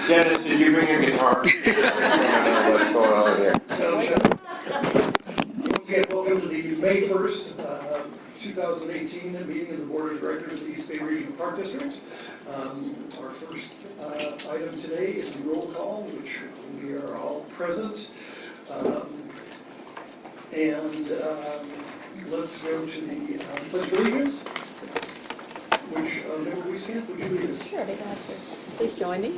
Dennis, did you bring your guitar? What's going on here? Once again, welcome to the May 1st, 2018 meeting of the Board of Directors of the East Bay Regional Park District. Our first item today is the roll call, which we are all present. Let's go to the Pledge of Allegiance, which, Member Wieskamp, would you lead us? Sure, I'd be glad to. Please join me.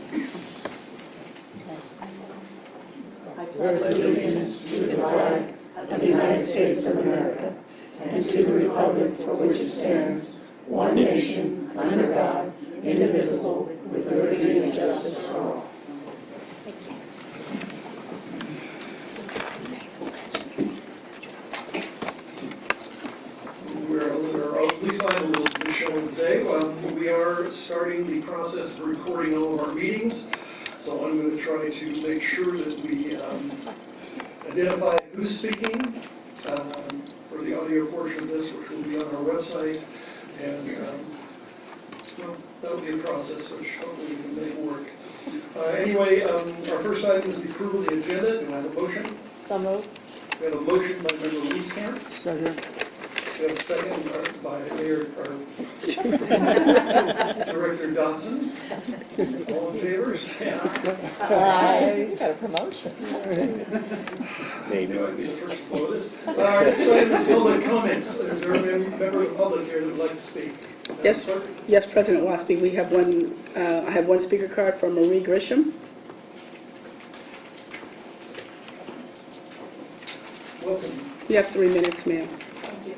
I pledge allegiance to the flag of the United States of America and to the republic for which it stands, one nation, under God, indivisible, with liberty and justice for all. At least I'm a little bit showing today. We are starting the process of recording all of our meetings, so I'm going to try to make sure that we identify who's speaking for the audio portion of this, which will be on our website, and well, that'll be a process which hopefully we can make work. Anyway, our first item is the approval of the agenda. Do I have a motion? So moved. We have a motion by Member Wieskamp. Second. We have a second by Mayor, or Director Dodson. All in favor, say aye. You got a promotion. Maybe I'd be the first to blow this. Our next item is public comments. Is there a member of the public here that would like to speak? Yes, Clerk? yes, President Waspy, we have one, I have one speaker card from Marie Grisham. Welcome. You have 3 minutes, ma'am. Thank you.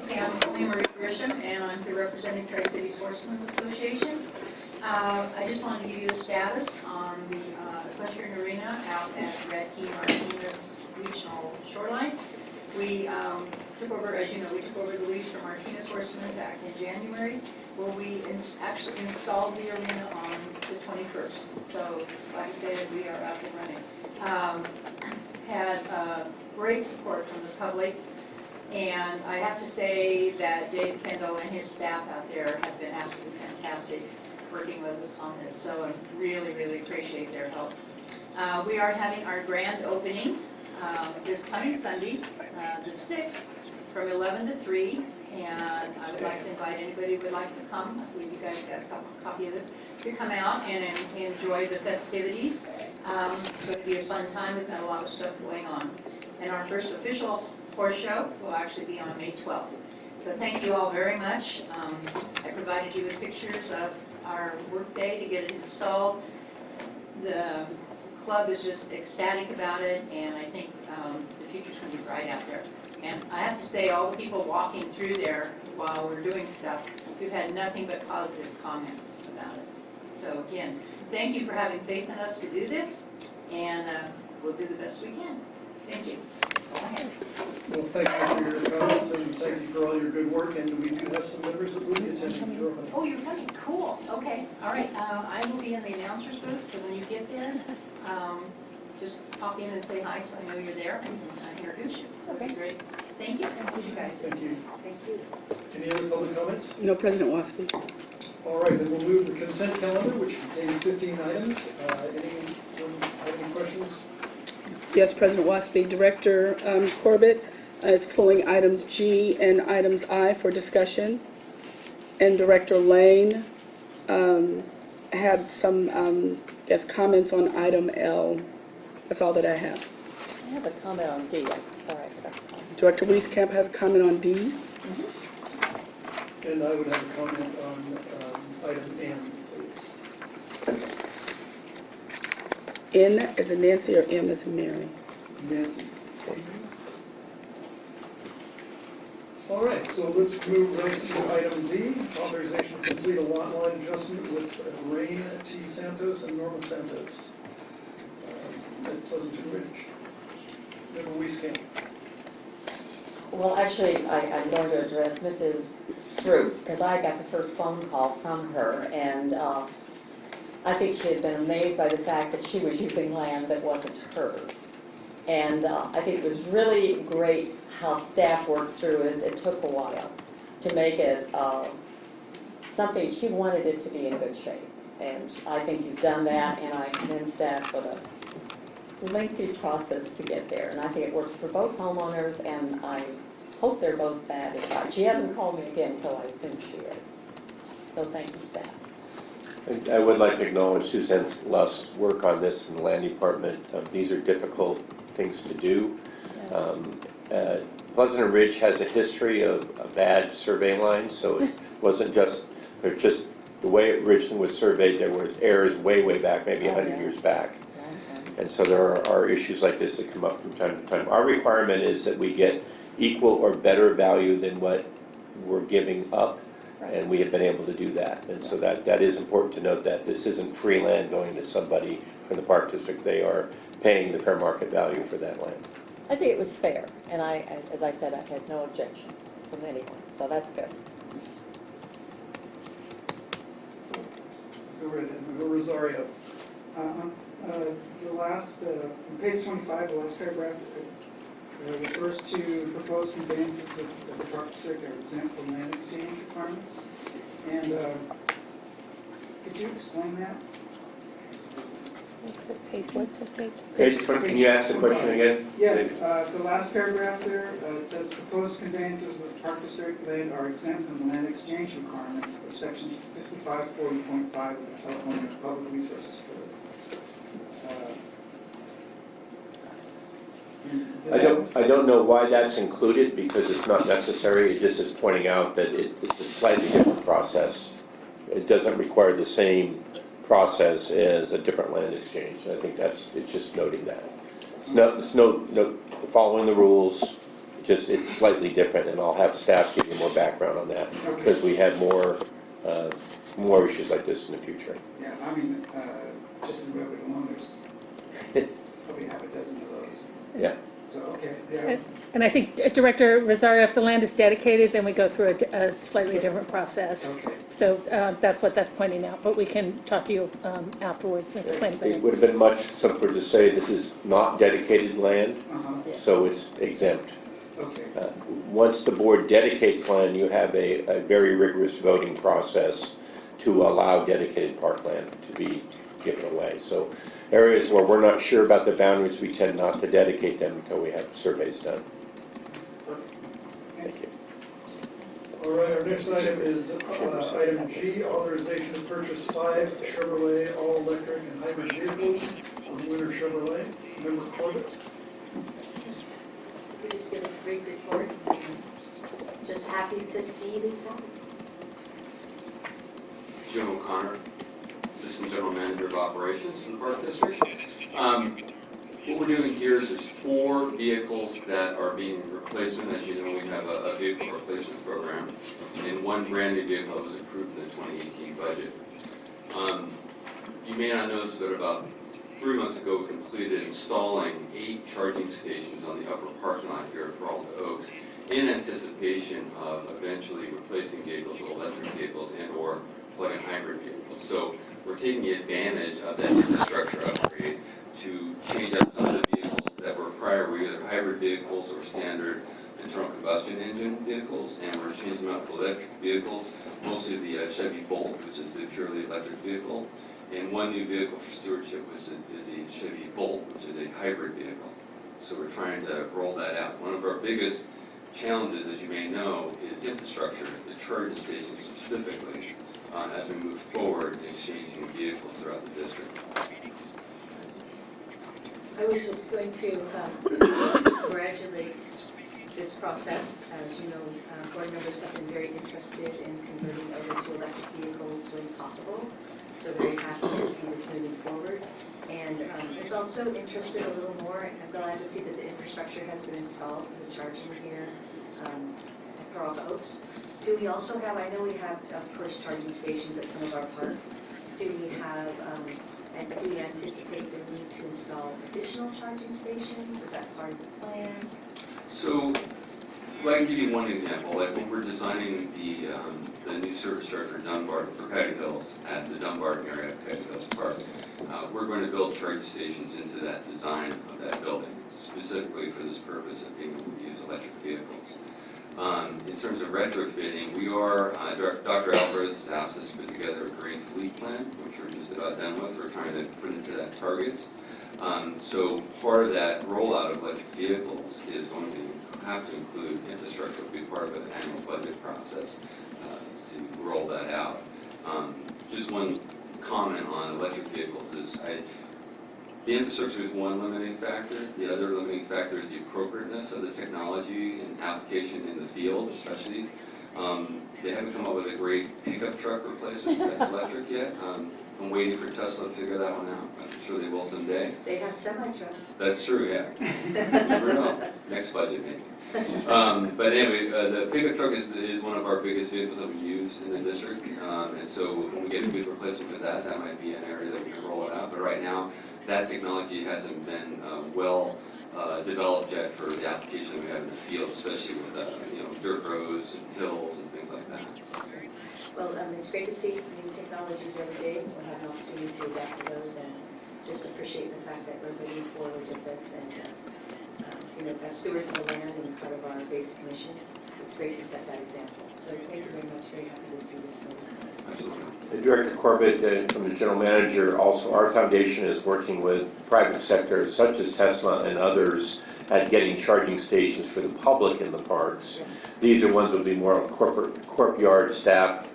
Okay, I'm Marie Grisham, and I'm here representing Tri-City Sportsmen's Association. I just wanted to give you a status on the equestrian arena out at Red Key Martinez Regional Shoreline. We took over, as you know, we took over the lease from Martinez Horsemen back in January. Well, we actually installed the arena on the 21st. So, like I say, we are up and running. Had great support from the public. And I have to say that Dave Kendall and his staff out there have been absolutely fantastic working with us on this. So I really, really appreciate their help. We are having our grand opening this coming Sunday, the 6th, from 11 to 3. And I would like to invite anybody who would like to come. I believe you guys got a copy of this, to come out and enjoy the festivities. It's going to be a fun time. We've got a lot of stuff going on. And our first official horse show will actually be on May 12th. So thank you all very much. I provided you with pictures of our work day to get it installed. The club is just ecstatic about it, and I think the future's going to be bright out there. And I have to say, all the people walking through there while we're doing stuff, we've had nothing but positive comments about it. So again, thank you for having faith in us to do this, and we'll do the best we can. Thank you. Well, thank you for your comments, and thank you for all your good work. And we do have some members that will be attending your opening. Oh, you're coming? Cool. Okay. All right. I will be in the announcer's booth, so when you get there, just pop in and say hi so I know you're there and introduce you. Okay. Great. Thank you. Thank you, guys. Thank you. Thank you. Any other public comments? No, President Waspy. All right, then we'll move to the consent calendar, which contains 15 items. Anyone have any questions? Yes, President Waspy. Director Corbett is pulling items G and items I for discussion. And Director Lane had some, comments on item L. That's all that I have. I have a comment on D. Sorry, I forgot to comment. Director Wieskamp has a comment on D. And I would have a comment on item N, please. N as in Nancy or M as in Mary? Nancy. All right, so let's move right to item D, authorization to complete a lot line adjustment with Rain T. Santos and Norma Santos at Pleasanton Ridge. Member Wieskamp. Well, actually, I'm going to address Mrs. Stroop, because I got the first phone call from her, and I think she had been amazed by the fact that she was using land that wasn't hers. And I think it was really great how staff worked through it. It took a while to make it something. She wanted it to be in good shape. And I think you've done that, and I commend staff for the lengthy process to get there. And I think it works for both homeowners, and I hope they're both satisfied. She hasn't called me again, so I assume she is. So thank you, staff. I would like to acknowledge Suzanne Lusk's work on this in the land department. These are difficult things to do. Pleasant Ridge has a history of bad survey lines, so it wasn't just, they're just, the way it originally was surveyed, there were errors way back, maybe 100 years back. And so there are issues like this that come up from time to time. Our requirement is that we get equal or better value than what we're giving up, and we have been able to do that. And so that is important to note, that this isn't free land going to somebody from the Park District. They are paying the fair market value for that land. I think it was fair, and as I said, I had no objections from anyone, so that's good. Go right ahead, Rosario. The last, on page 25, the last paragraph, refers to proposed conveyances of the Park District are exempt from land exchange requirements. And could you explain that? Page what, page? Page 20, can you ask the question again? Yeah, the last paragraph there, it says proposed conveyances of the Park District land are exempt from the land exchange requirements of section 5540.5 of the California Public Resources Code. I don't know why that's included, because it's not necessary. It just is pointing out that it's a slightly different process. It doesn't require the same process as a different land exchange. I think it's just noting that. It's no following the rules, it's slightly different, and I'll have staff give you more background on that, because we had more issues like this in the future. Yeah, I mean, just in Redwood alone, there's probably half a dozen of those. Yeah. So, okay, yeah. And I think, Director Rosario, if the land is dedicated, then we go through a slightly different process. Okay. So that's what that's pointing out, but we can talk to you afterwards and explain It it. would have been much simpler to say this is not dedicated land, Uh-huh, so it's exempt. okay. Once the board dedicates land, you have a very rigorous voting process to allow dedicated parkland to be given away. So areas where we're not sure about the boundaries, we tend not to dedicate them until we have surveys done. Thank you. All right, our next item is item G, authorization to purchase 5 Chevrolet all-electric and hybrid vehicles from Winter Chevrolet. Member Corbett. Could you just give us a brief report? Just happy to see this one. Jim O'Connor, Assistant General Manager of Operations for the Park District. What we're doing here is there's 4 vehicles that are being replacement. As you know, we have a vehicle replacement program, and 1 brand new vehicle that was approved in the 2018 budget. You may not know this, but about 3 months ago, we completed installing 8 charging stations on the upper parking lot here at Peralta Oaks in anticipation of eventually replacing vehicles with electric vehicles and/or plug-in hybrid vehicles. So we're taking advantage of that infrastructure upgrade to change out some of the vehicles that were prior, were either hybrid vehicles or standard internal combustion engine vehicles, and we're changing them out to electric vehicles, mostly the Chevy Bolt, which is the purely electric vehicle, and 1 new vehicle for stewardship, which is the Chevy Bolt, which is a hybrid vehicle. So we're trying to roll that out. One of our biggest challenges, as you may know, is infrastructure, the charging stations specifically, as we move forward in exchanging vehicles throughout the district. I was just going to congratulate this process. As you know, board members have been very interested in converting over to electric vehicles when possible. So very happy to see this moving forward. And there's also interested a little more, I'm glad to see that the infrastructure has been installed for the charging here at Peralta Oaks. Do we also have, I know we have, of course, charging stations at some of our parks. Do we have, and do we anticipate the need to install additional charging stations? Is that part of the plan? So, well, I can give you one example. Like when we're designing the new service yard for Dunbar, for Patty Hills, at the Dunbar area at Patty Hills Park, we're going to build charging stations into that design of that building, specifically for this purpose of being able to use electric vehicles. In terms of retrofitting, we are Dr. Alvarez has asked us to put together a green fleet plan, which we're just about done with. We're trying to put into that target. So part of that rollout of electric vehicles is going to have to include infrastructure, will be part of an annual budget process to roll that out. Just one comment on electric vehicles is the infrastructure is one limiting factor. The other limiting factor is the appropriateness of the technology and application in the field, especially. They haven't come up with a great pickup truck replacement that's electric yet. I'm waiting for Tesla to figure that one out. I'm sure they will someday. They have semi-trucks. That's true, yeah. Never know. Next budget maybe. But anyway, the pickup truck is one of our biggest vehicles that we use in the district. And so when we get a good replacement for that, that might be an area that we can roll it out. But right now, that technology hasn't been well developed yet for the application we have in the field, especially with dirt roads and hills and things like that. Well, it's great to see new technologies every day. We'll have an opportunity to adapt to those and just appreciate the fact that we're moving forward with this and, as stewards of the land and part of our basic mission, it's great to set that example. So thank you very much. Very happy to see this move. Director Corbett, from the general manager, also our foundation is working with private sectors such as Tesla and others at getting charging stations for the public in the parks. Yes. These are ones that will be more courtyard staff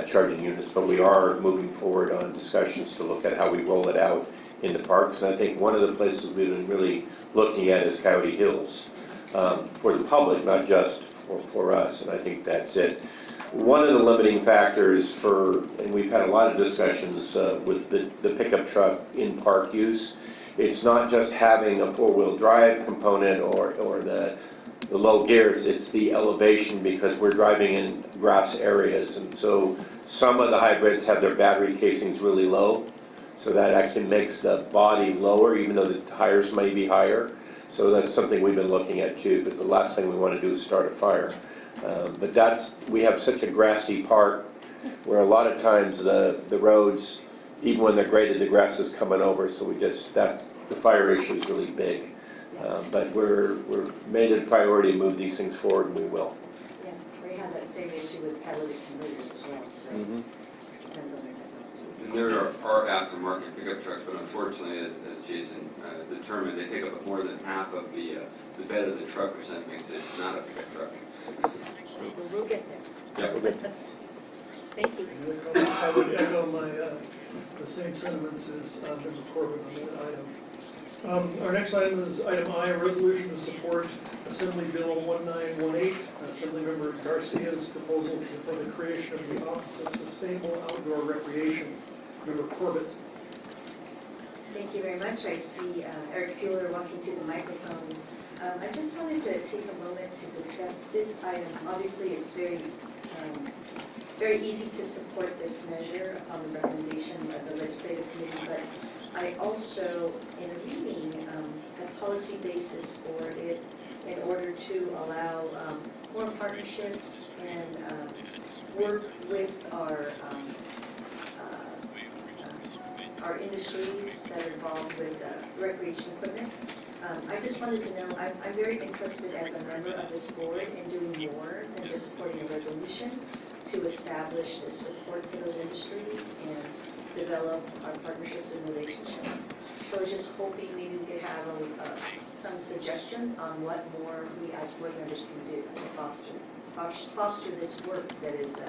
charging units, but we are moving forward on discussions to look at how we roll it out in the parks. And I think one of the places we've been really looking at is Coyote Hills for the public, not just for us, and I think that's it. One of the limiting factors and we've had a lot of discussions with the pickup truck in park use, it's not just having a four-wheel drive component or the low gears, it's the elevation because we're driving in grass areas. And so some of the hybrids have their battery casings really low. So that actually makes the body lower even though the tires may be higher. So that's something we've been looking at too, because the last thing we want to do is start a fire. But we have such a grassy park where a lot of times the roads, even when they're graded, the grass is coming over. So the fire issue is really big. But we're made it a priority to move these things forward, and we will. Yeah, we have that same issue with catalytic converters as well, so it just depends on their technology. And there are aftermarket pickup trucks, but unfortunately, as Jason determined, they take up more than half of the bed of the truck, which then makes it not a pickup truck. We'll get there. Yeah. Thank you. Any other comments? I would echo the same sentiments as Member Corbett on that item. Our next item is item I, a resolution to support Assembly Bill 1918, Assemblymember Garcia's proposal for the creation of the Office of Sustainable Outdoor Recreation. Member Corbett. Thank you very much. I see Eric Fuller walking to the microphone. I just wanted to take a moment to discuss this item. Obviously, it's very easy to support this measure on the recommendation of the legislative committee, but I also, in reading, a policy basis for it in order to allow more partnerships and work with our industries that are involved with recreation equipment. I just wanted to know, I'm very interested as a member of this board in doing more than just supporting a resolution to establish the support for those industries and develop our partnerships and relationships. So I was just hoping maybe we could have some suggestions on what more we as board members can do to foster this work that is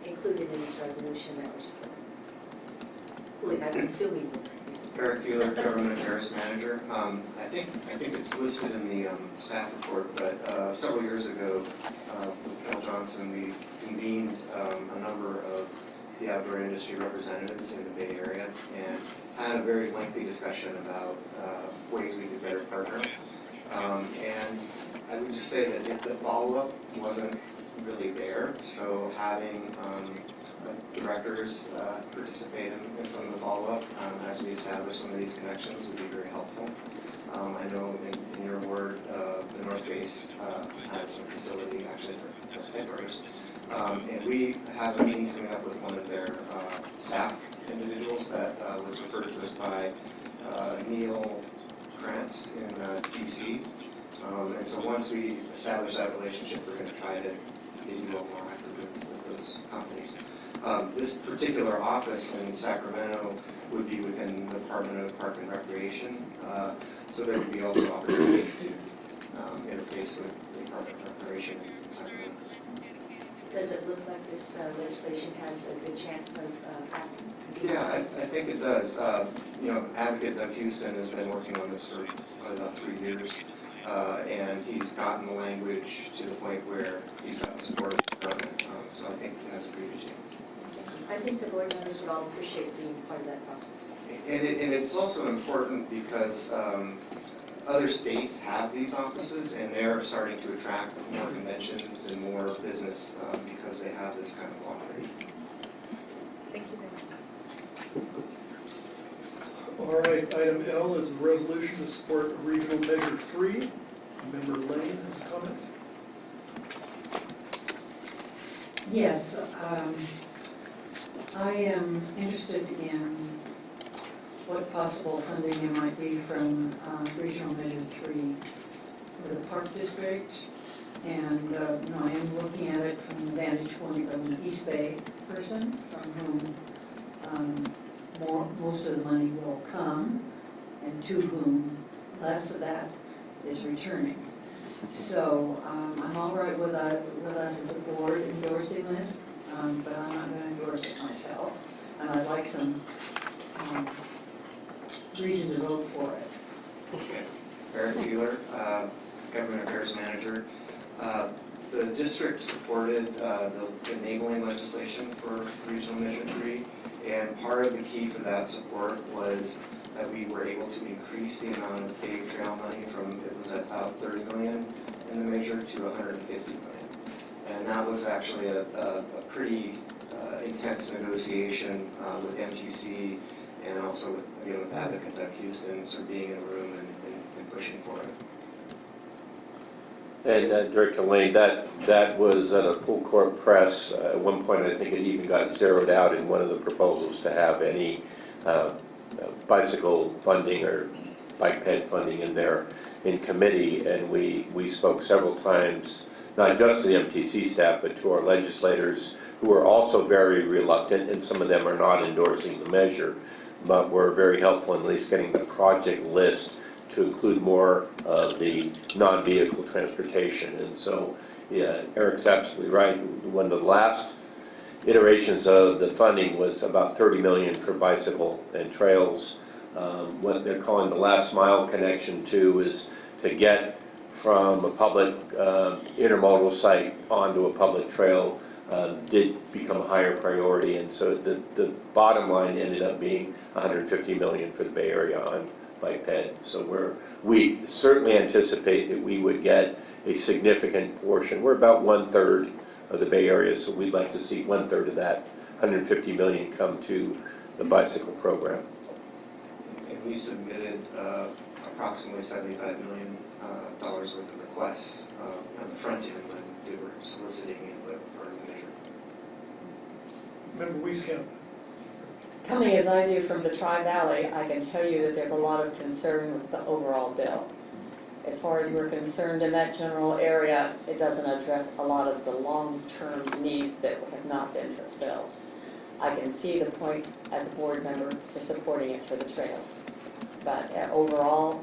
included in this resolution that we're supporting. I'm assuming it's Eric Fuller, Government Affairs Manager. I think it's listed in the staff report, but several years ago, with Phil Johnson, we convened a number of the outdoor industry representatives in the Bay Area and had a very lengthy discussion about ways we could better partner. And I would just say that the follow-up wasn't really there, so having directors participate in some of the follow-up as we establish some of these connections would be very helpful. I know in your ward, the North Face has some facility actually for headquarters. And we have a meeting coming up with one of their staff individuals that was referred to us by Neil Krantz in DC. And so once we establish that relationship, we're going to try to get you all more active with those this particular office in Sacramento would be within the Department of Park and Recreation, so there would be also opportunities to interface with the Department of Recreation in Sacramento. Does it look like this legislation has a good chance of passing? Yeah, I think it does. Advocate Doug Houston has been working on this for probably about 3 years, and he's gotten the language to the point where he's got support of the government, so I think he has a pretty good chance. I think the board members would all appreciate being part of that process. And it's also important because other states have these offices, and they're starting to attract more conventions and more business because they have this kind of law already. Thank you very much. All right, item L is the resolution to support Regional Measure 3. Member Lane has a comment. Yes, I am interested in what possible funding there might be from Regional Measure 3 for the Park District. And I am looking at it from the vantage point of an East Bay person from whom most of the money will come, and to whom less of that is returning. So I'm all right with us as a board endorsing this, but I'm not going to endorse it myself. And I'd like some reason to vote for it. Okay. Eric Wheeler, Government Affairs Manager. The district supported the enabling legislation for Regional Measure 3, and part of the key for that support was that we were able to increase the amount of paved trail money from, it was at about 30 million in the measure to 150 million. And that was actually a pretty intense negotiation with MTC and also with Advocate Doug Houston, sort of being in the room and pushing for it. And Director Lane, that was at a full court press. At one point, I think it even got zeroed out in one of the proposals to have any bicycle funding or bike ped funding in there in committee. And we spoke several times, not just to the MTC staff, but to our legislators who are also very reluctant, and some of them are not endorsing the measure, but were very helpful in at least getting the project list to include more of the non-vehicle transportation. And so, yeah, Eric's absolutely right. One of the last iterations of the funding was about 30 million for bicycle and trails. What they're calling the last mile connection too is to get from a public intermodal site onto a public trail did become a higher priority. And so the bottom line ended up being 150 million for the Bay Area on bike ped. So we certainly anticipate that we would get a significant portion. We're about 1/3 of the Bay Area, so we'd like to see 1/3 of that 150 million come to the bicycle program. And we submitted approximately $75 million worth of requests on the front end when we were soliciting input for the measure. Member Wieskamp. Coming as I do from the Tri-Valley, I can tell you that there's a lot of concern with the overall bill. As far as we're concerned in that general area, it doesn't address a lot of the long-term needs that have not been fulfilled. I can see the point as a board member for supporting it for the trails. But overall,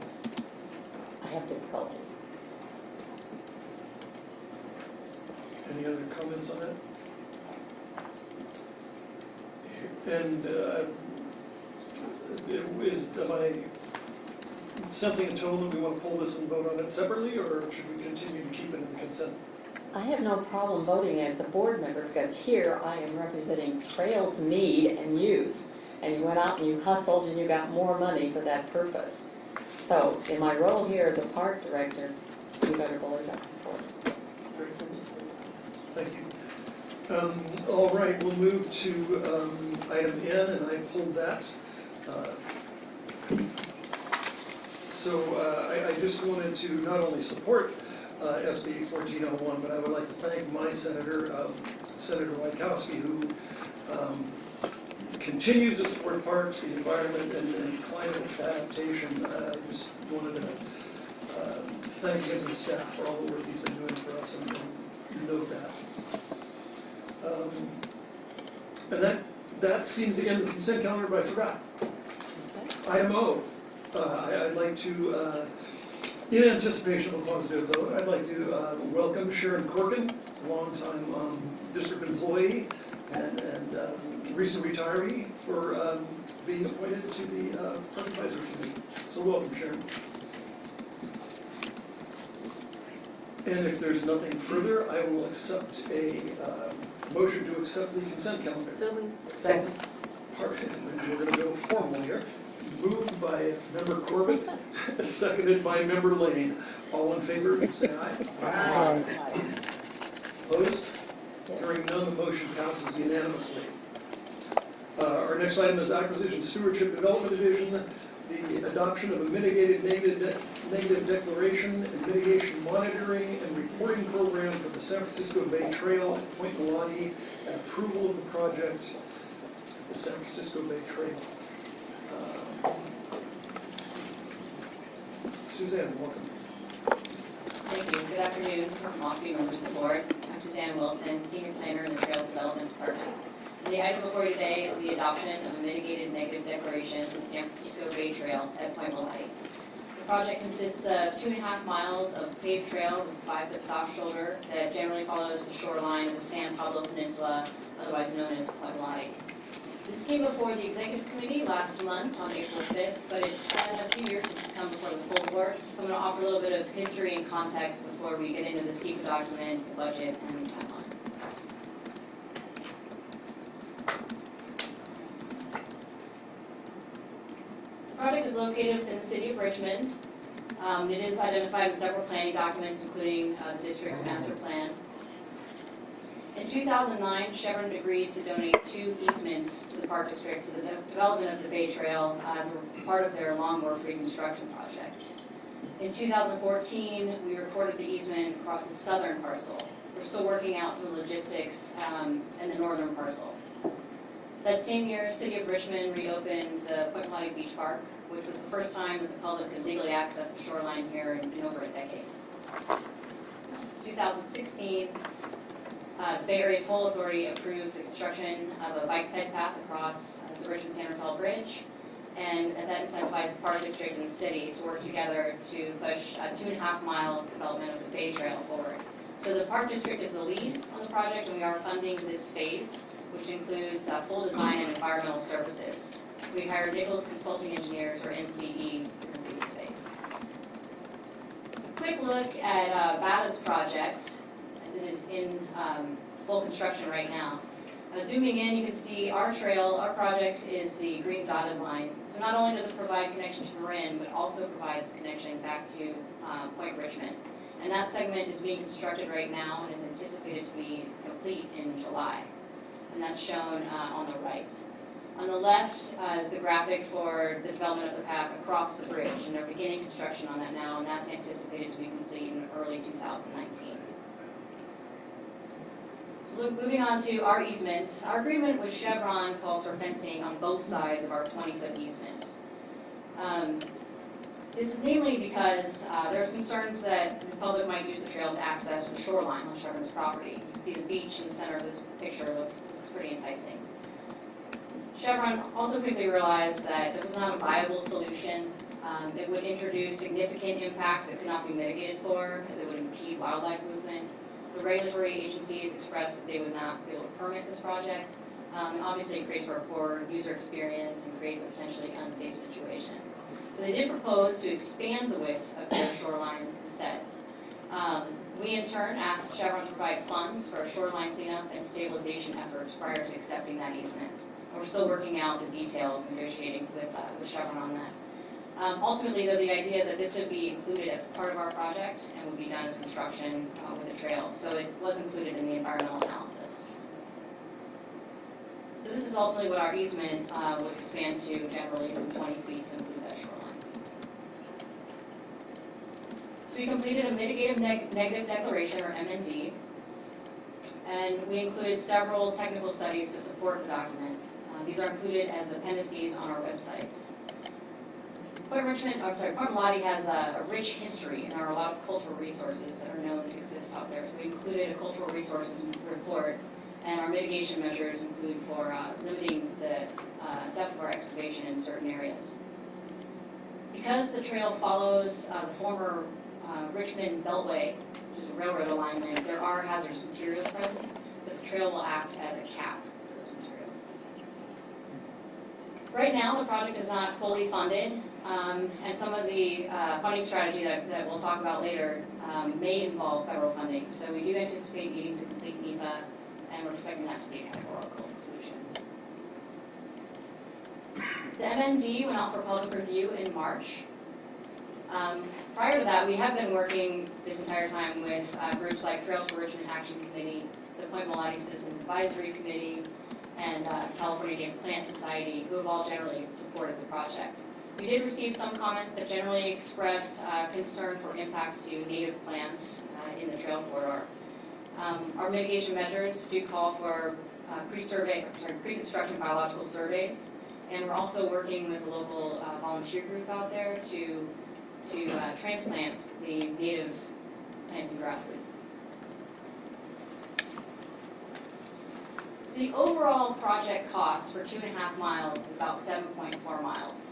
I have difficulty. Any other comments on that? And am I sensing a tone that we want to pull this and vote on it separately, or should we continue to keep it in the consent? I have no problem voting as a board member because here I am representing trails need and use. And you went out and you hustled and you got more money for that purpose. So in my role here as a park director, you better vote that support. Thank you. All right, we'll move to item N, and I pulled that. So I just wanted to not only support SB 1401, but I would like to thank my senator, Senator Wieckowski, who continues to support parks, the environment, and climate adaptation. I just wanted to thank him and staff for all the work he's been doing for us, and note that. And that seemed to end the consent calendar, but I forgot. Item O, I'd like to, in anticipation of a positive vote, I'd like to welcome Sharon Corkin, a longtime district employee and recent retiree, for being appointed to the Park Advisory Committee. So welcome, Sharon. And if there's nothing further, I will accept a motion to accept the consent calendar. So moved. Second. We're going to go formal here. Moved by Member Corbett, seconded by Member Lane. All in favor, say aye. Opposed? Hearing none, the motion passes unanimously. Our next item is Acquisition Stewardship Development Division, the adoption of a mitigated negative declaration and mitigation monitoring and reporting program for the San Francisco Bay Trail at Point Milani, and approval of the project, the San Francisco Bay Trail. Suzanne, welcome. Thank you. Good afternoon, Ms. Mosby, members of the board. I'm Suzanne Wilson, Senior Planner in the Trails Development Department. And the item before you today is the adoption of a mitigated negative declaration for the San Francisco Bay Trail at Point Milani. The project consists of 2.5 miles of paved trail with a 5-foot soft shoulder that generally follows the shoreline of the San Pablo Peninsula, otherwise known as Point Milani. This came before the executive committee last month on April 5th, but it's been a few years since it's come before the full board. So I'm going to offer a little bit of history and context before we get into the secret document, the budget, and the timeline. The project is located within the city of Richmond. It is identified in several planning documents, including the district's master plan. In 2009, Chevron agreed to donate 2 easements to the Park District for the development of the Bay Trail as a part of their Long Wharf reconstruction project. In 2014, we recorded the easement across the southern parcel. We're still working out some logistics in the northern parcel. That same year, City of Richmond reopened the Point Milani Beach Park, which was the first time that the public could legally access the shoreline here in over a decade. 2016, the Bay Area Toll Authority approved the construction of a bike ped path across the Richmond-San Rafael Bridge, and that incentivized the Park District and the city to work together to push a 2.5-mile development of the Bay Trail forward. So the Park District is the lead on the project, and we are funding this phase, which includes full design and environmental services. We hired Nichols Consulting Engineers, or NCE, to complete this phase. So a quick look at BATA's project, as it is in full construction right now. Zooming in, you can see our trail, our project is the green dotted line. So not only does it provide connection to Marin, but also provides connection back to Point Richmond. And that segment is being constructed right now and is anticipated to be complete in July. And that's shown on the right. On the left is the graphic for the development of the path across the bridge, and they're beginning construction on that now, and that's anticipated to be complete in early 2019. So moving on to our easement, our agreement with Chevron calls for fencing on both sides of our 20-foot easement. This is namely because there's concerns that the public might use the trail to access the shoreline on Chevron's property. You can see the beach in the center of this picture looks pretty enticing. Chevron also quickly realized that there was not a viable solution. It would introduce significant impacts that could not be mitigated for, as it would impede wildlife movement. The regulatory agencies expressed that they would not be able to permit this project. And obviously it creates for a poor user experience and creates a potentially unsafe situation. So they did propose to expand the width of their shoreline instead. We in turn asked Chevron to provide funds for shoreline cleanup and stabilization efforts prior to accepting that easement. And we're still working out the details, negotiating with Chevron on that. Ultimately, though, the idea is that this would be included as part of our project and would be done as construction with the trail. So it was included in the environmental analysis. So this is ultimately what our easement would expand to generally from 20 feet to include that shoreline. So we completed a mitigated negative declaration, or MND, and we included several technical studies to support the document. These are included as appendices on our website. Point Milani has a rich history, and there are a lot of cultural resources that are known to exist out there. So we included a cultural resources report And our mitigation measures include for limiting the depth of our excavation in certain areas. Because the trail follows the former Richmond Beltway, which is a railroad alignment, there are hazardous materials present, but the trail will act as a cap for those materials. Right now, the project is not fully funded, and some of the funding strategy that we'll talk about later may involve federal funding. So we do anticipate needing to complete NEPA, and we're expecting that to be a categorical solution. The MND went out for public review in March. Prior to that, we have been working this entire time with groups like Trails for Richmond Action Committee, the Point Mulati Citizens Advisory Committee, and California Native Plant Society, who have all generally supported the project. We did receive some comments that generally expressed concern for impacts to native plants in the trail corridor. Our mitigation measures do call for pre-construction biological surveys, and we're also working with a local volunteer group out there to transplant the native plants and grasses. So the overall project cost for 2.5 miles is about 7.4 miles.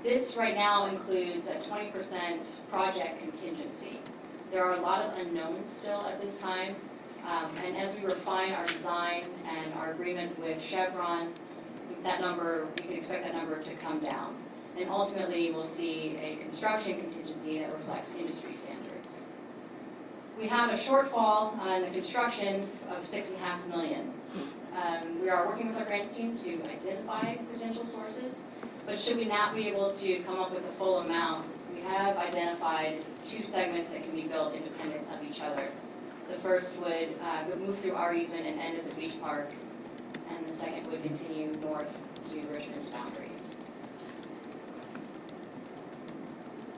This right now includes a 20% project contingency. There are a lot of unknowns still at this time, and as we refine our design and our agreement with Chevron, we can expect that number to come down. And ultimately, we'll see a construction contingency that reflects industry standards. We have a shortfall on the construction of $6.5 million. We are working with our grants team to identify potential sources, but should we not be able to come up with the full amount, we have identified 2 segments that can be built independent of each other. The first would move through our easement and end at the beach park, and the second would continue north to Richmond's boundary.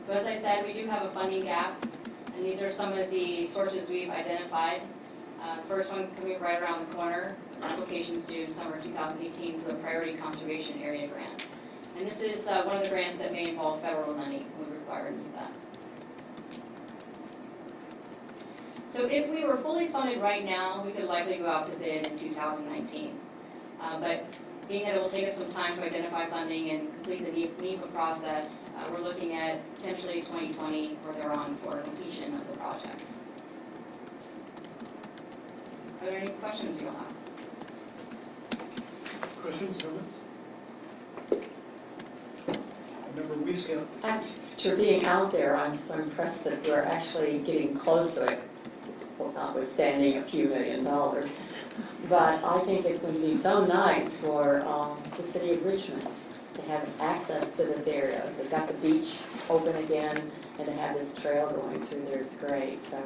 So as I said, we do have a funding gap, and these are some of the sources we've identified. First one coming right around the corner, applications due summer 2018 for the Priority Conservation Area Grant. And this is one of the grants that may involve federal money and would require NEPA. So if we were fully funded right now, we could likely go out to bid in 2019. But being that it will take us some time to identify funding and complete the NEPA process, we're looking at potentially 2020 or thereon for completion of the project. Are there any questions you all have? Questions, comments? Member Wieskamp. After being out there, I'm so impressed that we're actually getting close to it, well, notwithstanding a few $1 million. But I think it's going to be so nice for the city of Richmond to have access to this area. They've got the beach open again, and to have this trail going through there is great. So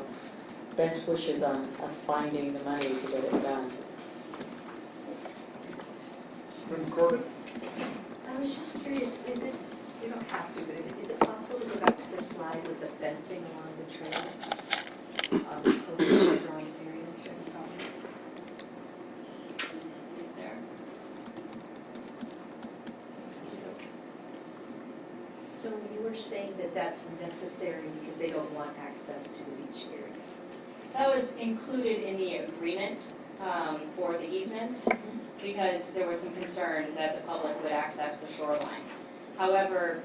best wishes on us finding the money to get it done. Member Corbett? I was just curious, is it, you don't have to, but is it possible to go back to the slide with the fencing along the trail? Over the Chevron area, Chevron property? There. So you were saying that that's necessary because they don't want access to the beach area? That was included in the agreement for the easements because there was some concern that the public would access the shoreline. However,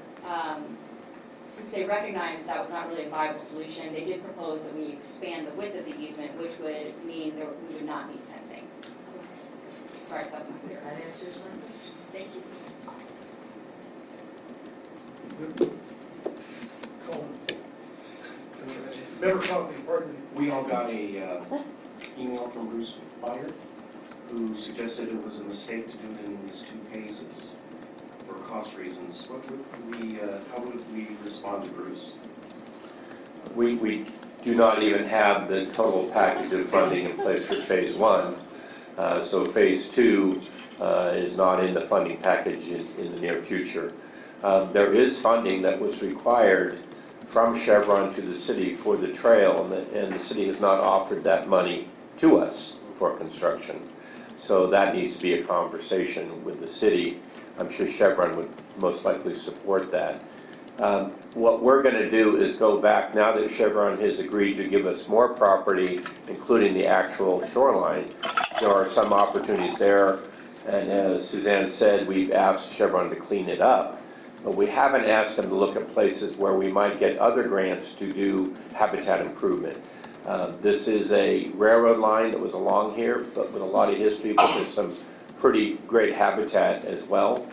since they recognized that was not really a viable solution, they did propose that we expand the width of the easement, which would mean we would not need fencing. Sorry if that's not clear. That answers my question. Thank you. Colin. Member Coffey, pardon me. We all got a email from Bruce Byer, who suggested it was a mistake to do it in these 2 phases for cost reasons. What would we, how would we respond to Bruce? We do not even have the total package of funding in place for phase 1. So phase 2 is not in the funding package in the near future. There is funding that was required from Chevron to the city for the trail, and the city has not offered that money to us for construction. So that needs to be a conversation with the city. I'm sure Chevron would most likely support that. What we're going to do is go back, now that Chevron has agreed to give us more property, including the actual shoreline, there are some opportunities there. And as Suzanne said, we've asked Chevron to clean it up. But we haven't asked them to look at places where we might get other grants to do habitat improvement. This is a railroad line that was along here, but with a lot of history, but there's some pretty great habitat as well,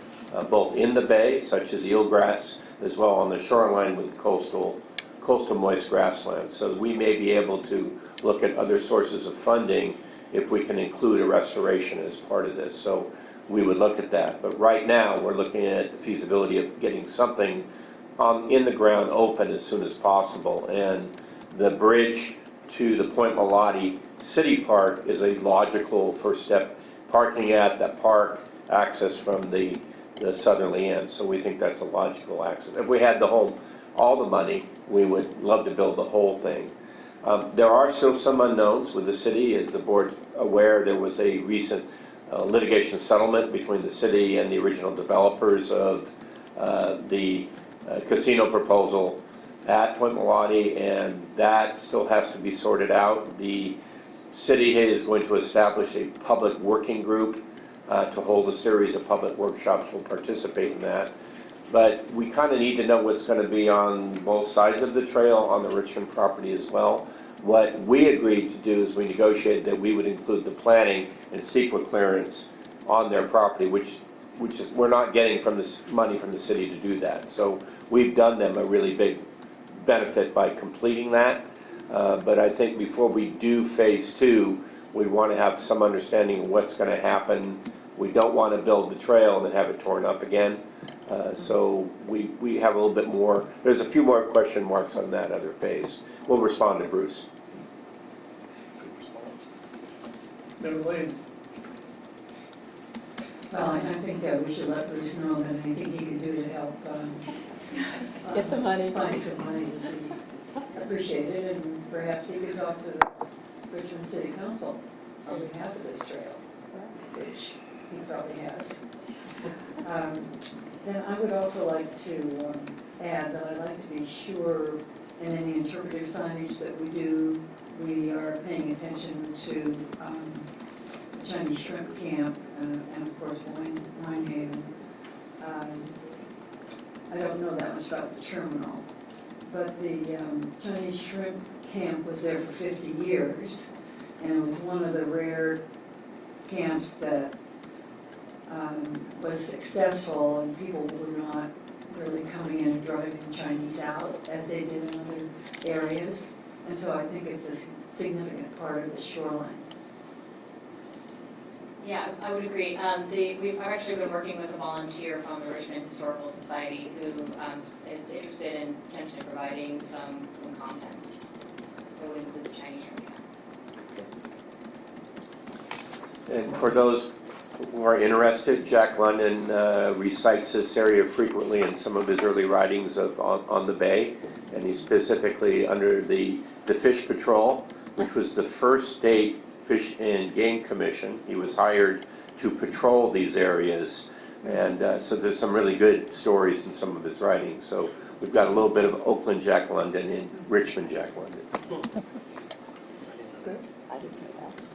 both in the bay, such as eelgrass, as well on the shoreline with coastal moist grassland. So we may be able to look at other sources of funding if we can include a restoration as part of this. So we would look at that. But right now, we're looking at the feasibility of getting something in the ground open as soon as possible. And the bridge to the Point Malati City Park is a logical first step. Parking at that park, access from the southerly end. So we think that's a logical access. If we had all the money, we would love to build the whole thing. There are still some unknowns with the city. As the board aware, there was a recent litigation settlement between the city and the original developers of the casino proposal at Point Malati, and that still has to be sorted out. The city is going to establish a public working group to hold a series of public workshops. We'll participate in that. But we kind of need to know what's going to be on both sides of the trail, on the Richmond property as well. What we agreed to do is we negotiated that we would include the planning and CEQA clearance on their property, which is, we're not getting from this money from the city to do that. So we've done them a really big benefit by completing that. But I think before we do phase 2, we want to have some understanding of what's going to happen. We don't want to build the trail and then have it torn up again. So we have a little bit more, there's a few more question marks on that other phase. We'll respond to Bruce. Good response. Member Lane? Well, I think we should let Bruce know that anything he can do to help Get the money. find some money would be appreciated, and perhaps he could talk to the Richmond City Council on behalf of this trail, which he probably has. Then I would also like to add that I'd like to be sure in any interpretive signage that we do, we are paying attention to Chinese shrimp camp and of course Wine Haven. I don't know that much about the terminal, but the Chinese shrimp camp was there for 50 years, and it was one of the rare camps that was successful, and people were not really coming in and driving Chinese out as they did in other areas. And so I think it's a significant part of the shoreline. Yeah, I would agree. I've actually been working with a volunteer from the Richmond Historical Society who is interested in potentially providing some content that would include the Chinese shrimp camp. And for those who are interested, Jack London recites this area frequently in some of his early writings on the bay, and he's specifically under the Fish Patrol, which was the first state Fish and Game Commission. He was hired to patrol these areas, and so there's some really good stories in some of his writings. So we've got a little bit of Oakland Jack London and Richmond Jack London. Good. I didn't know that.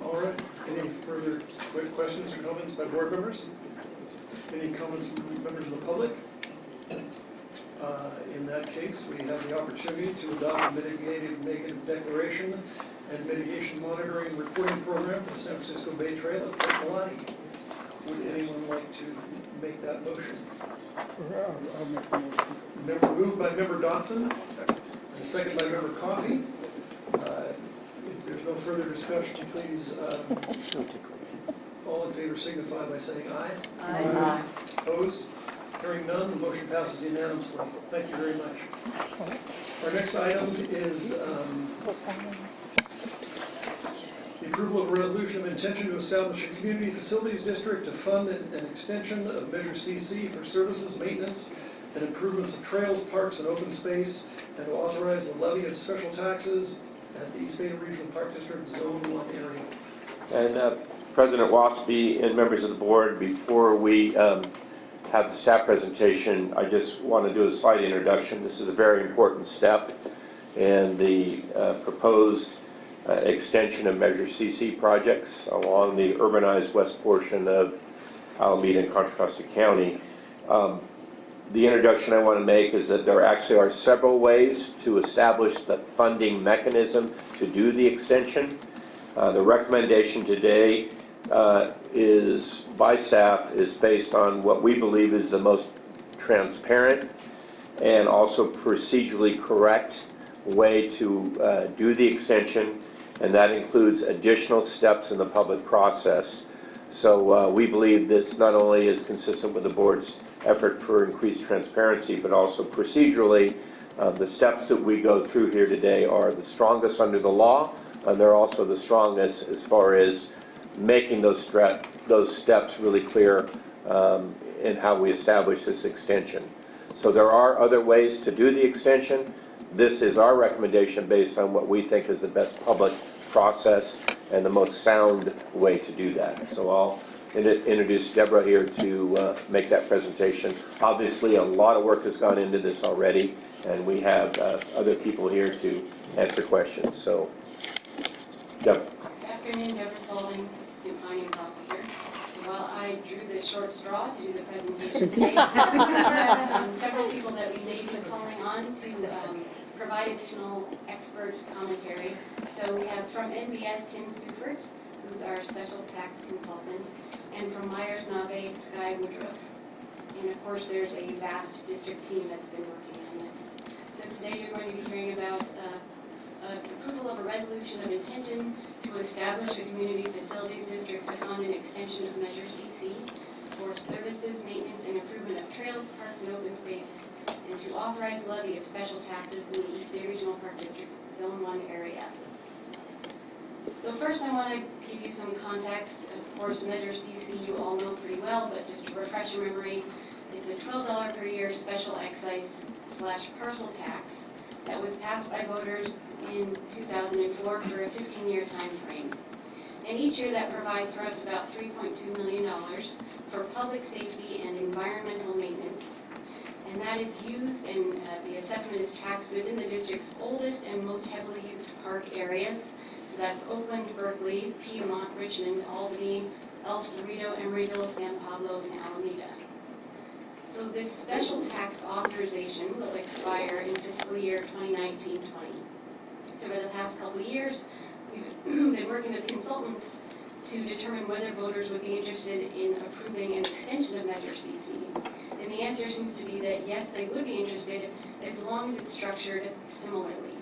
All right, any further quick questions or comments by board members? Any comments from members of the public? In that case, we have the opportunity to adopt a mitigated negative declaration and mitigation monitoring and reporting program for the San Francisco Bay Trail at Point Malati. Would anyone like to make that motion? I'll make the motion. Moved by Member Dotson, and second by Member Coffey. If there's no further discussion, please, all in favor signify by saying aye. Aye. Opposed? Hearing none, the motion passes unanimously. Thank you very much. Our next item is the approval of a resolution of intention to establish a community facilities district to fund an extension of Measure CC for services, maintenance, and improvements of trails, parks, and open space, and to authorize the levy of special taxes at the East Bay Regional Park District Zone 1 area. And President Waspy and members of the board, before we have the staff presentation, I just want to do a slight introduction. This is a very important step, and the proposed extension of Measure CC projects along the urbanized west portion of Alameda and Contra Costa County. The introduction I want to make is that there actually are several ways to establish the funding mechanism to do the extension. The recommendation today is by staff is based on what we believe is the most transparent and also procedurally correct way to do the extension, and that includes additional steps in the public process. So we believe this not only is consistent with the board's effort for increased transparency, but also procedurally, the steps that we go through here today are the strongest under the law, and they're also the strongest as far as making those steps really clear in how we establish this extension. So there are other ways to do the extension. This is our recommendation based on what we think is the best public process and the most sound way to do that. So I'll introduce Deborah here to make that presentation. Obviously, a lot of work has gone into this already, and we have other people here to answer questions. So, Deborah. Good afternoon, Deborah Spalding, Assistant Finance Officer. So while I drew this short straw to do the presentation today, several people that we may be calling on to provide additional expert commentary. So we have from NBS, Tim Seufert, who's our special tax consultant, and from Myers-Nabe, Sky Woodruff. And of course, there's a vast district team that's been working on this. So today you're going to be hearing about approval of a resolution of intention to establish a community facilities district to fund an extension of Measure CC for services, maintenance, and improvement of trails, parks, and open space, and to authorize the levy of special taxes in the East Bay Regional Park District's Zone 1 area. So first I want to give you some context. Of course, Measure CC you all know pretty well, but just to refresh your memory, it's a $12 per year special excise / parcel tax that was passed by voters in 2004 for a 15-year time frame. And each year that provides for us about $3.2 million for public safety and environmental maintenance. And that is used, and the assessment is taxed within the district's oldest and most heavily used park areas. So that's Oakland, Berkeley, Piedmont, Richmond, Albany, El Cerrito, Emeryville, San Pablo, and Alameda. So this special tax authorization will expire in fiscal year 2019-20. So for the past couple of years, we've been working with consultants to determine whether voters would be interested in approving an extension of Measure CC. And the answer seems to be that yes, they would be interested as long as it's structured similarly.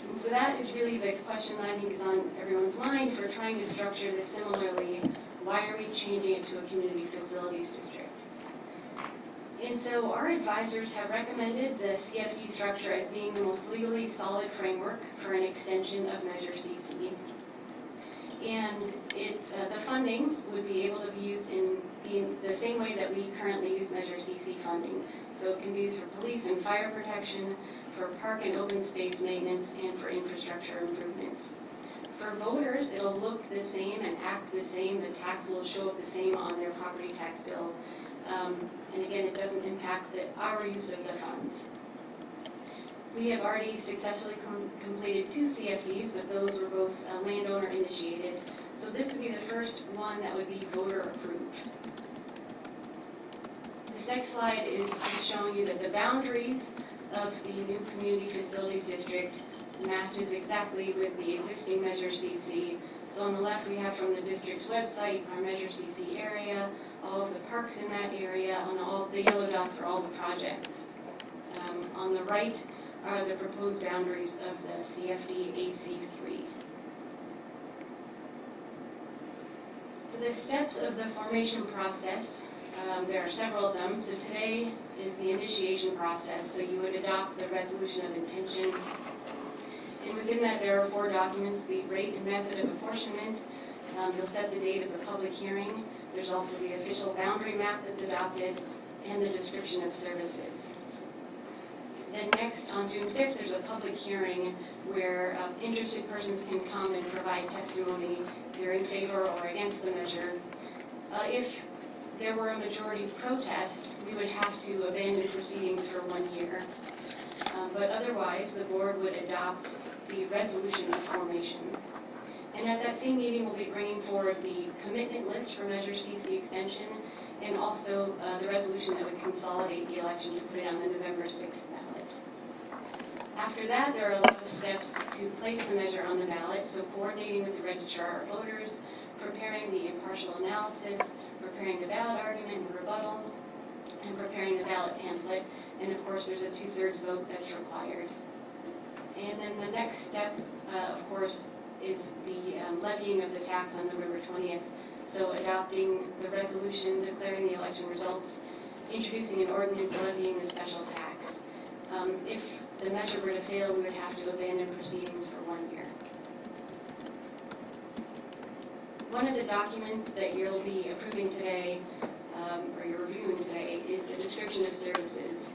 And so that is really the question that I think is on everyone's mind. If we're trying to structure this similarly, why are we changing it to a community facilities district? And so our advisors have recommended the CFD structure as being the most legally solid framework for an extension of Measure CC. And the funding would be able to be used in the same way that we currently use Measure CC funding. So it can be used for police and fire protection, for park and open space maintenance, and for infrastructure improvements. For voters, it'll look the same and act the same. The tax will show up the same on their property tax bill. And again, it doesn't impact our use of the funds. We have already successfully completed 2 CFDs, but those were both landowner initiated. So this would be the first one that would be voter approved. This next slide is just showing you that the boundaries of the new community facilities district matches exactly with the existing Measure CC. So on the left we have from the district's website our Measure CC area, all of the parks in that area, on all the yellow dots are all the projects. On the right are the proposed boundaries of the CFD AC3. So the steps of the formation process, there are several of them. So today is the initiation process. So you would adopt the resolution of intention. And within that there are 4 documents: the rate and method of apportionment. You'll set the date of the public hearing. There's also the official boundary map that's adopted and the description of services. Then next, on June 5th, there's a public hearing where interested persons can come and provide testimony if they're in favor or against the measure. If there were a majority protest, we would have to abandon proceedings for 1 year. But otherwise, the board would adopt the resolution of formation. And at that same meeting, we'll be bringing forward the commitment list for Measure CC extension, and also the resolution that would consolidate the election to put it on the November 6th ballot. After that, there are a lot of steps to place the measure on the ballot, so coordinating with the registrar of voters, preparing the impartial analysis, preparing the ballot argument and the rebuttal, and preparing the ballot pamphlet, and of course, there's a 2/3 vote that's required. And then the next step, of course, is the levying of the tax on November 20th. So adopting the resolution declaring the election results, introducing an ordinance levying the special tax. If the measure were to fail, we would have to abandon proceedings for 1 year. One of the documents that you'll be approving today, or you're reviewing today, is the description of services.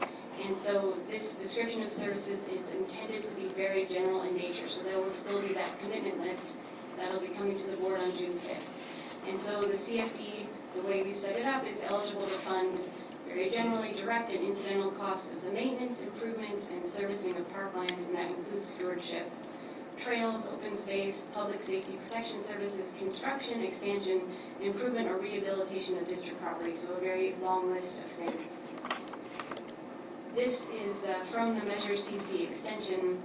And so this description of services is intended to be very general in nature, so there will still be that commitment list that'll be coming to the board on June 5th. And so the CFD, the way we set it up, is eligible to fund very generally direct and incidental costs of the maintenance, improvements, and servicing of parklands, and that includes stewardship, trails, open space, public safety protection services, construction, expansion, improvement, or rehabilitation of district property, so a very long list of things. This is from the Measure CC extension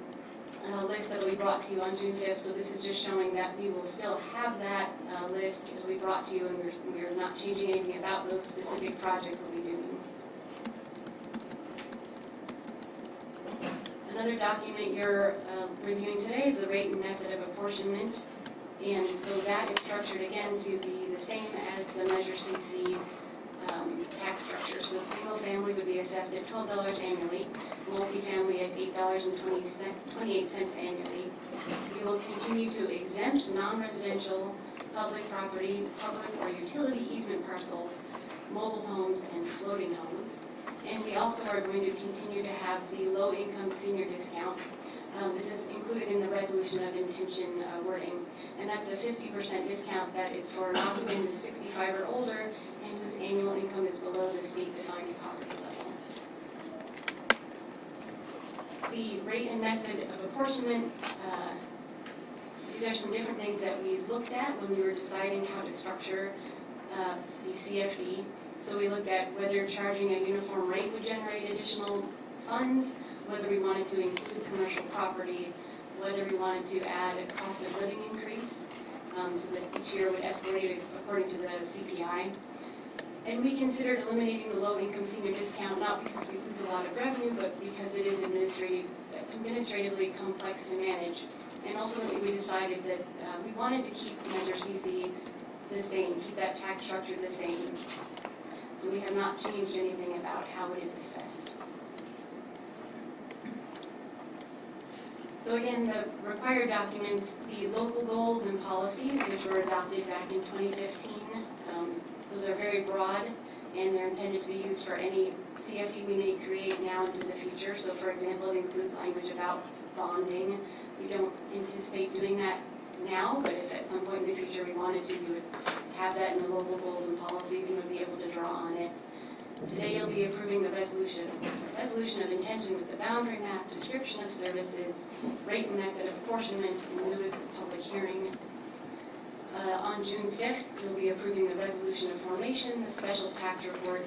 list that will be brought to you on June 5th, so this is just showing that we will still have that list that will be brought to you, and we're not changing anything about those specific projects we'll be doing. Another document you're reviewing today is the rate and method of apportionment, and so that is structured again to be the same as the Measure CC tax structure. So single family would be assessed at $12 annually, multifamily at $8.28 annually. We will continue to exempt non-residential, public property, public or utility easement parcels, mobile homes, and floating homes. And we also are going to continue to have the low-income senior discount. This is included in the resolution of intention wording, and that's a 50% discount that is for an occupant who's 65 or older and whose annual income is below the state-defined poverty level. The rate and method of apportionment, these are some different things that we looked at when we were deciding how to structure the CFD. So we looked at whether charging a uniform rate would generate additional funds, whether we wanted to include commercial property, whether we wanted to add a cost of living increase, so that each year would escalate according to the CPI. And we considered eliminating the low-income senior discount, not because we lose a lot of revenue, but because it is administratively complex to manage. And ultimately, we decided that we wanted to keep Measure CC the same, keep that tax structure the same. So we have not changed anything about how it is assessed. So again, the required documents, the local goals and policies, which were adopted back in 2015, those are very broad, and they're intended to be used for any CFD we may create now into the future. So for example, it includes language about bonding. We don't anticipate doing that now, but if at some point in the future we wanted to, we would have that in the local goals and policies and would be able to draw on it. Today you'll be approving the resolution of intention with the boundary map, description of services, rate and method of apportionment, and notice of public hearing. On June 5th, you'll be approving the resolution of formation, the special tax report,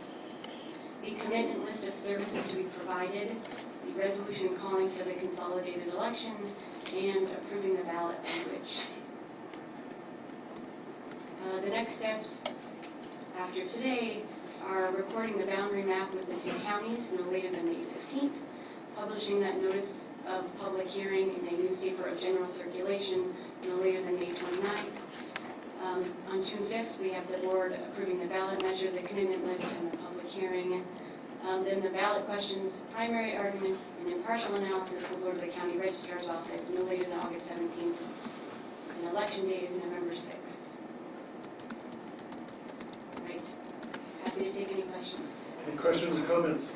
the commitment list of services to be provided, the resolution calling for the consolidated election, and approving the ballot language. The next steps after today are recording the boundary map with the two counties no later than May 15th, publishing that notice of public hearing in a newspaper of general circulation no later than May 29th. On June 5th, we have the board approving the ballot measure, the commitment list, and the public hearing. Then the ballot questions, primary arguments, and impartial analysis will go to the county registrar's office no later than August 17th. And election day is November 6th. Right. Happy to take any questions. Any questions or comments?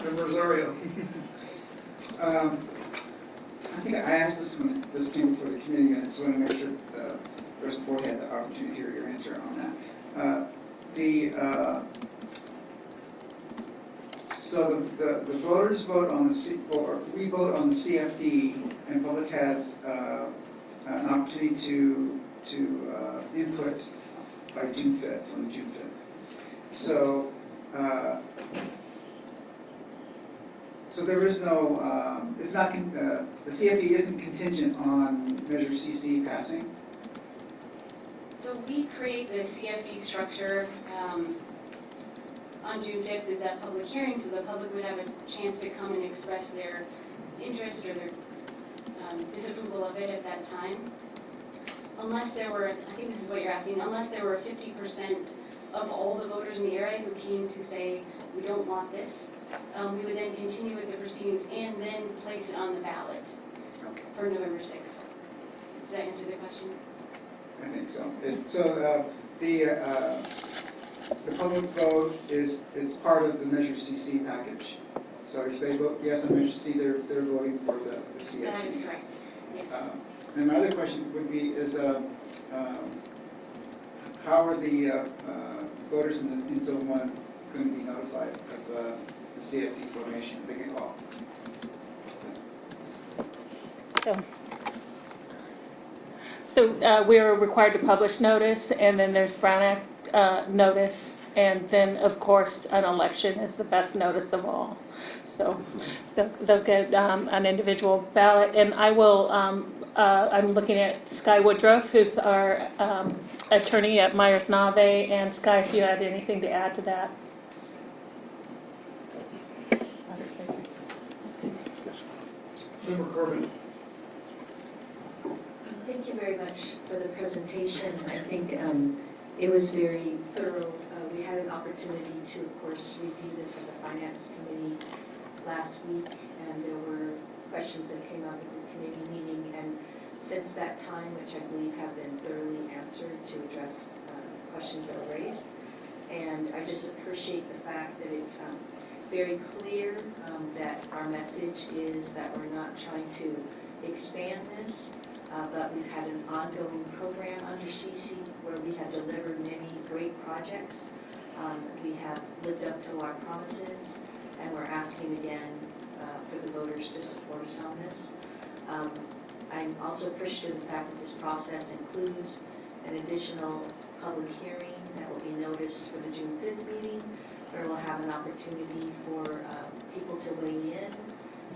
Member Rosario. I think I asked this when this came before the committee, and I just want to make sure the rest of the board had the opportunity to hear your answer on that. So So the voters vote on or we vote on the CFD, and public has an opportunity to input by June 5th, on June 5th. So, so there is no, it's not, the CFD isn't contingent on Measure CC passing. So we create the CFD structure on June 5th is that public hearing, so the public would have a chance to come and express their interest or their disapproval of it at that time. Unless there were, I think this is what you're asking, unless there were 50% of all the voters in the area who came to say, we don't want this, we would then continue with the proceedings and then place it on the ballot for November 6th. Does that answer the question? I think so. So the public vote is part of the Measure CC package. So if they vote yes on Measure C, they're voting for the CFD. That is correct, yes. And my other question would be is how are the voters in Zone 1 going to be notified of the CFD formation? They get called. So we're required to publish notice, and then there's Brown Act notice, and then, of course, an election is the best notice of all. So they'll get an individual ballot, and I will, I'm looking at Sky Woodruff, who's our attorney at Myers-Nave, and Sky, if you had anything to add to that. Member Corbett. Thank you very much for the presentation. I think it was very thorough. We had an opportunity to, of course, review this at the Finance Committee last week, and there were questions that came out at the committee meeting, and since that time, which I believe have been thoroughly answered to address questions that were raised. And I just appreciate the fact that it's very clear that our message is that we're not trying to expand this, but we've had an ongoing program under CC where we have delivered many great projects. We have lived up to our promises, and we're asking again for the voters to support us on this. I'm also appreciative of the fact that this process includes an additional public hearing that will be noticed for the June 5th meeting, where we'll have an opportunity for people to weigh in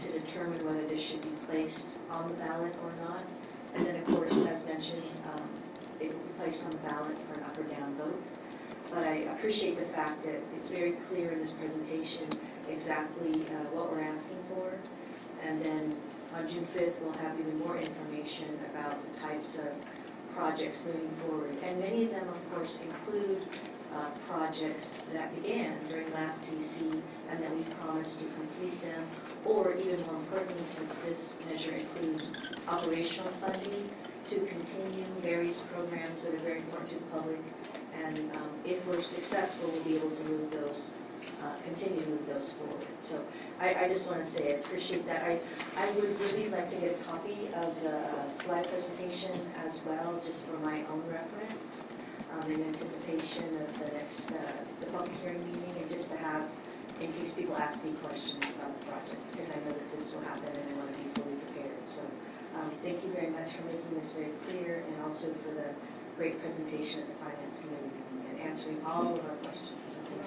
to determine whether this should be placed on the ballot or not. And then, of course, as mentioned, it will be placed on the ballot for an up or down vote. But I appreciate the fact that it's very clear in this presentation exactly what we're asking for. And then on June 5th, we'll have even more information about the types of projects moving forward. And many of them, of course, include projects that began during last CC and that we promised to complete them, or even more importantly, since this measure includes operational funding, to continue various programs that are very important to the public. And if we're successful, we'll be able to move those, continue to move those forward. So I just want to say I appreciate that. I would really like to get a copy of the slide presentation as well, just for my own reference, in anticipation of the next the public hearing meeting, and just to have, in case people ask me questions about the project, because I know that this will happen and I want to be fully prepared. So thank you very much for making this very clear, and also for the great presentation at the Finance Committee and answering all of our questions. So thank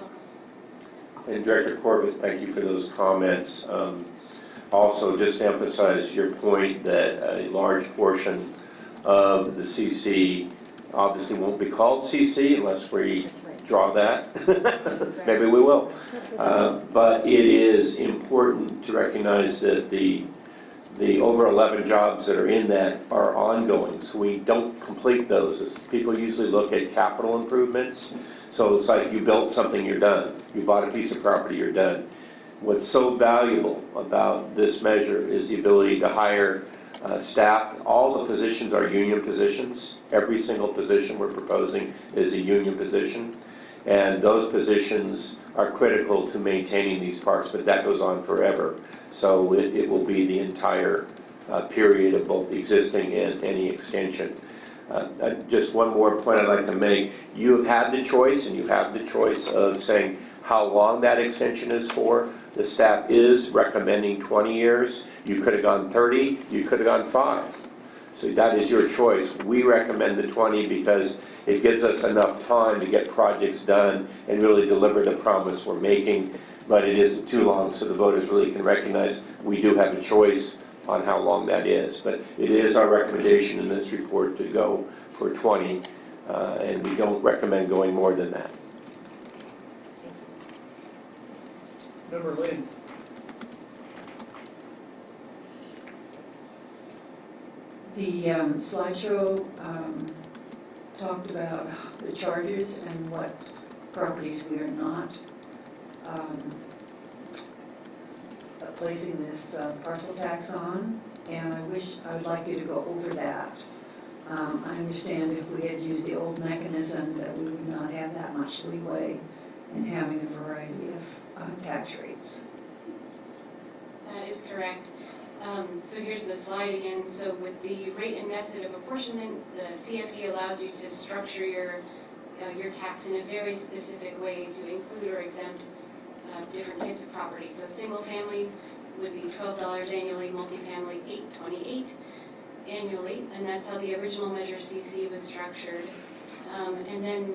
you. And Director Corbett, thank you for those comments. Also, just to emphasize your point that a large portion of the CC obviously won't be called CC unless we draw that. Maybe we will. But it is important to recognize that the over 11 jobs that are in that are ongoing, so we don't complete those. People usually look at capital improvements, so it's like you built something, you're done. You bought a piece of property, you're done. What's so valuable about this measure is the ability to hire staff. All the positions are union positions. Every single position we're proposing is a union position, and those positions are critical to maintaining these parks, but that goes on forever. So it will be the entire period of both the existing and any extension. Just one more point I'd like to make. You have had the choice, and you have the choice of saying, how long that extension is for. The staff is recommending 20 years. You could have gone 30, you could have gone 5. So that is your choice. We recommend the 20 because it gives us enough time to get projects done and really deliver the promise we're making. But it isn't too long, so the voters really can recognize we do have a choice on how long that is. But it is our recommendation in this report to go for 20, and we don't recommend going more than that. Member Lane. The slideshow talked about the charges and what properties we are not placing this parcel tax on, and I would like you to go over that. I understand if we had used the old mechanism that we would not have that much leeway in having a variety of tax rates. That is correct. So here's the slide again. So with the rate and method of apportionment, the CFD allows you to structure your tax in a very specific way to include or exempt different types of property. So single family would be $12 annually, multifamily $8.28 annually, and that's how the original Measure CC was structured. And then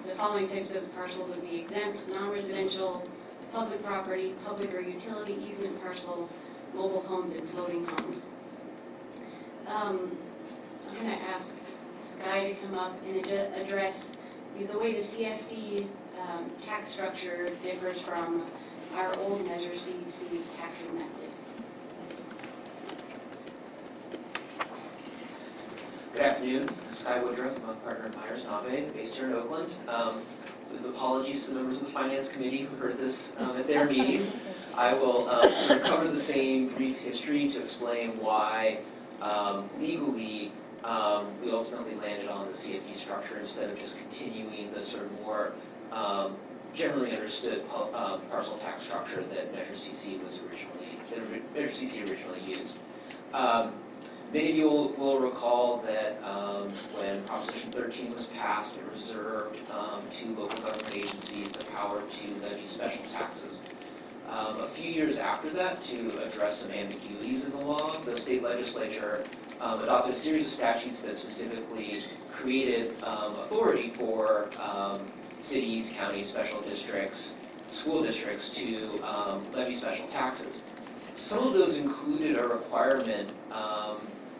the following types of parcels would be exempt: non-residential, public property, public or utility easement parcels, mobile homes, and floating homes. I'm going to ask Sky to come up and address the way the CFD tax structure differs from our old Measure CC taxing method. Good afternoon, Sky Woodruff, I'm a partner at Myers Nave, based here in Oakland. With apologies to the members of the Finance Committee who heard this at their meeting. I will sort of cover the same brief history to explain why legally we ultimately landed on the CFD structure instead of just continuing the sort of more generally understood parcel tax structure that Measure CC originally used. Many of you will recall that when Proposition 13 was passed, it reserved to local government agencies the power to levy special taxes. A few years after that, to address some ambiguities in the law, the state legislature adopted a series of statutes that specifically created authority for cities, counties, special districts, school districts to levy special taxes. Some of those included a requirement,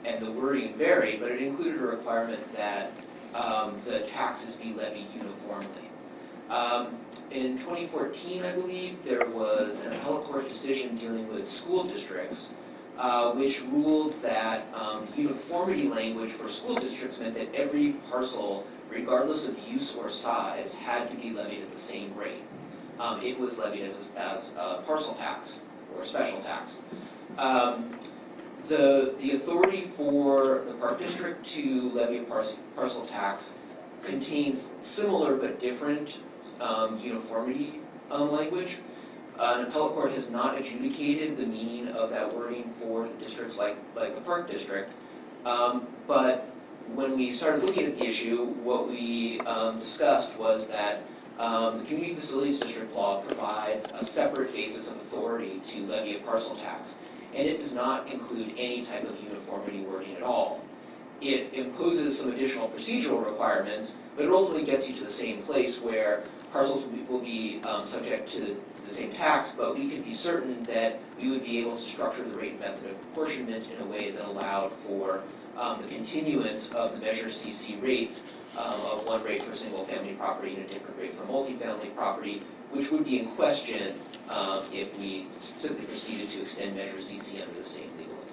and the wording varied, but it included a requirement that the taxes be levied uniformly. In 2014, I believe, there was an appellate court decision dealing with school districts, which ruled that uniformity language for school districts meant that every parcel, regardless of use or size, had to be levied at the same rate if it was levied as a parcel tax or a special tax. The authority for the Park District to levy a parcel tax contains similar but different uniformity language. An appellate court has not adjudicated the meaning of that wording for districts like the Park District, but when we started looking at the issue, what we discussed was that the Community Facilities District law provides a separate basis of authority to levy a parcel tax, and it does not include any type of uniformity wording at all. It imposes some additional procedural requirements, but it ultimately gets you to the same place where parcels will be subject to the same tax, but we could be certain that we would be able to structure the rate and method of apportionment in a way that allowed for the continuance of the Measure CC rates of one rate for single-family property and a different rate for multifamily property, which would be in question if we simply proceeded to extend Measure CC under the same legal authority.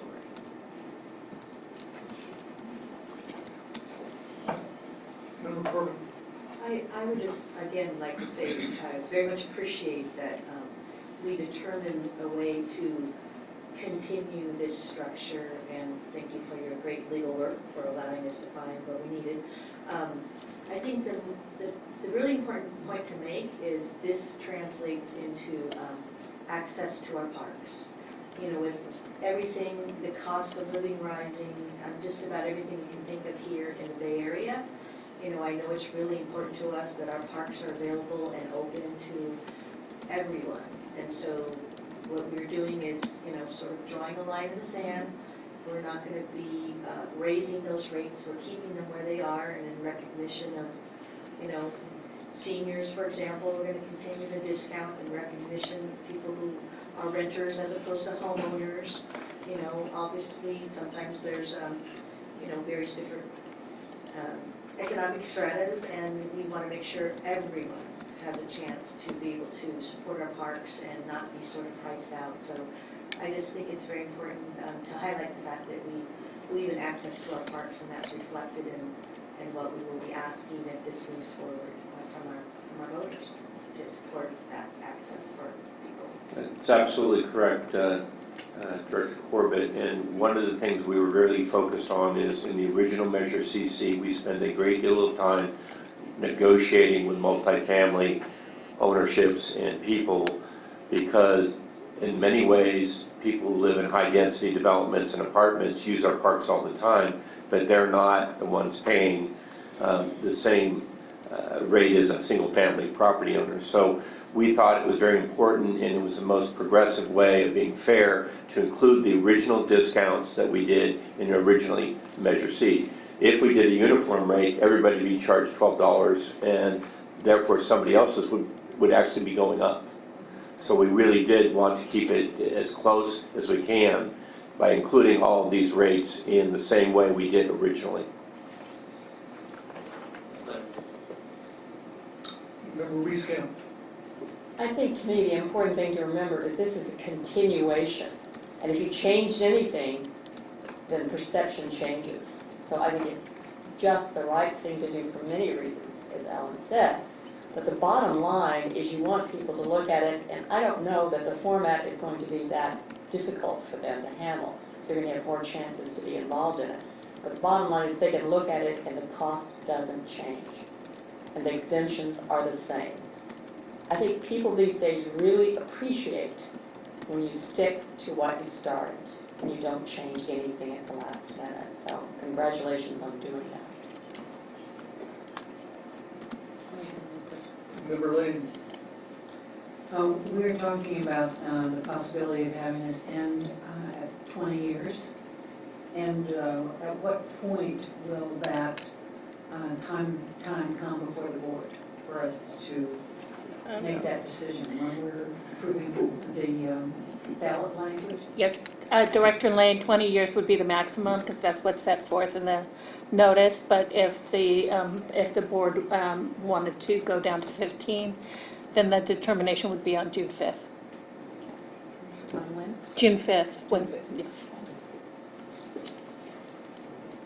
Member Corbin. I would just, again, like to say, I very much appreciate that we determined a way to continue this structure, and thank you for your great legal work for allowing us to find what we needed. I think the really important point to make is this translates into access to our parks. You know, with everything, the cost of living rising, just about everything you can think of here in the Bay Area, You know, I know it's really important to us that our parks are available and open to everyone. And so what we're doing is, you know, sort of drawing a line in the sand. We're not going to be raising those rates. We're keeping them where they are, and in recognition of, you know, seniors, for example, we're going to continue the discount in recognition of people who are renters as opposed to homeowners. You know, obviously, sometimes there's, you know, various different economic stratas, and we want to make sure everyone has a chance to be able to support our parks and not be sort of priced out. So I just think it's very important to highlight the fact that we believe in access to our parks, and that's reflected in what we will be asking if this moves forward from our voters to support that access for people. It's absolutely correct, Director Corbett, and one of the things we were really focused on is in the original Measure CC, we spent a great deal of time negotiating with multifamily ownerships and people, because in many ways, people who live in high-density developments and apartments use our parks all the time, but they're not the ones paying the same rate as a single-family property owner. So we thought it was very important, and it was the most progressive way of being fair to include the original discounts that we did in originally Measure C. If we did a uniform rate, everybody would be charged $12, and therefore somebody else's would actually be going up. So we really did want to keep it as close as we can by including all of these rates in the same way we did originally. Member Wieskamp. I think to me, the important thing to remember is this is a continuation. And if you changed anything, then perception changes. So I think it's just the right thing to do for many reasons, as Alan said. But the bottom line is you want people to look at it, and I don't know that the format is going to be that difficult for them to handle. They're going to have more chances to be involved in it. But the bottom line is they can look at it and the cost doesn't change. And the exemptions are the same. I think people these days really appreciate when you stick to what you started and you don't change anything at the last minute. So congratulations on doing that. Member Lane. We're talking about the possibility of having this end at 20 years. And at what point will that time come before the board for us to make that decision when we're approving the ballot language? Yes, Director Lane, 20 years would be the maximum, because that's what's set forth in the notice. But if the board wanted to go down to 15, then the determination would be on June 5th. On when? June 5th, when, yes.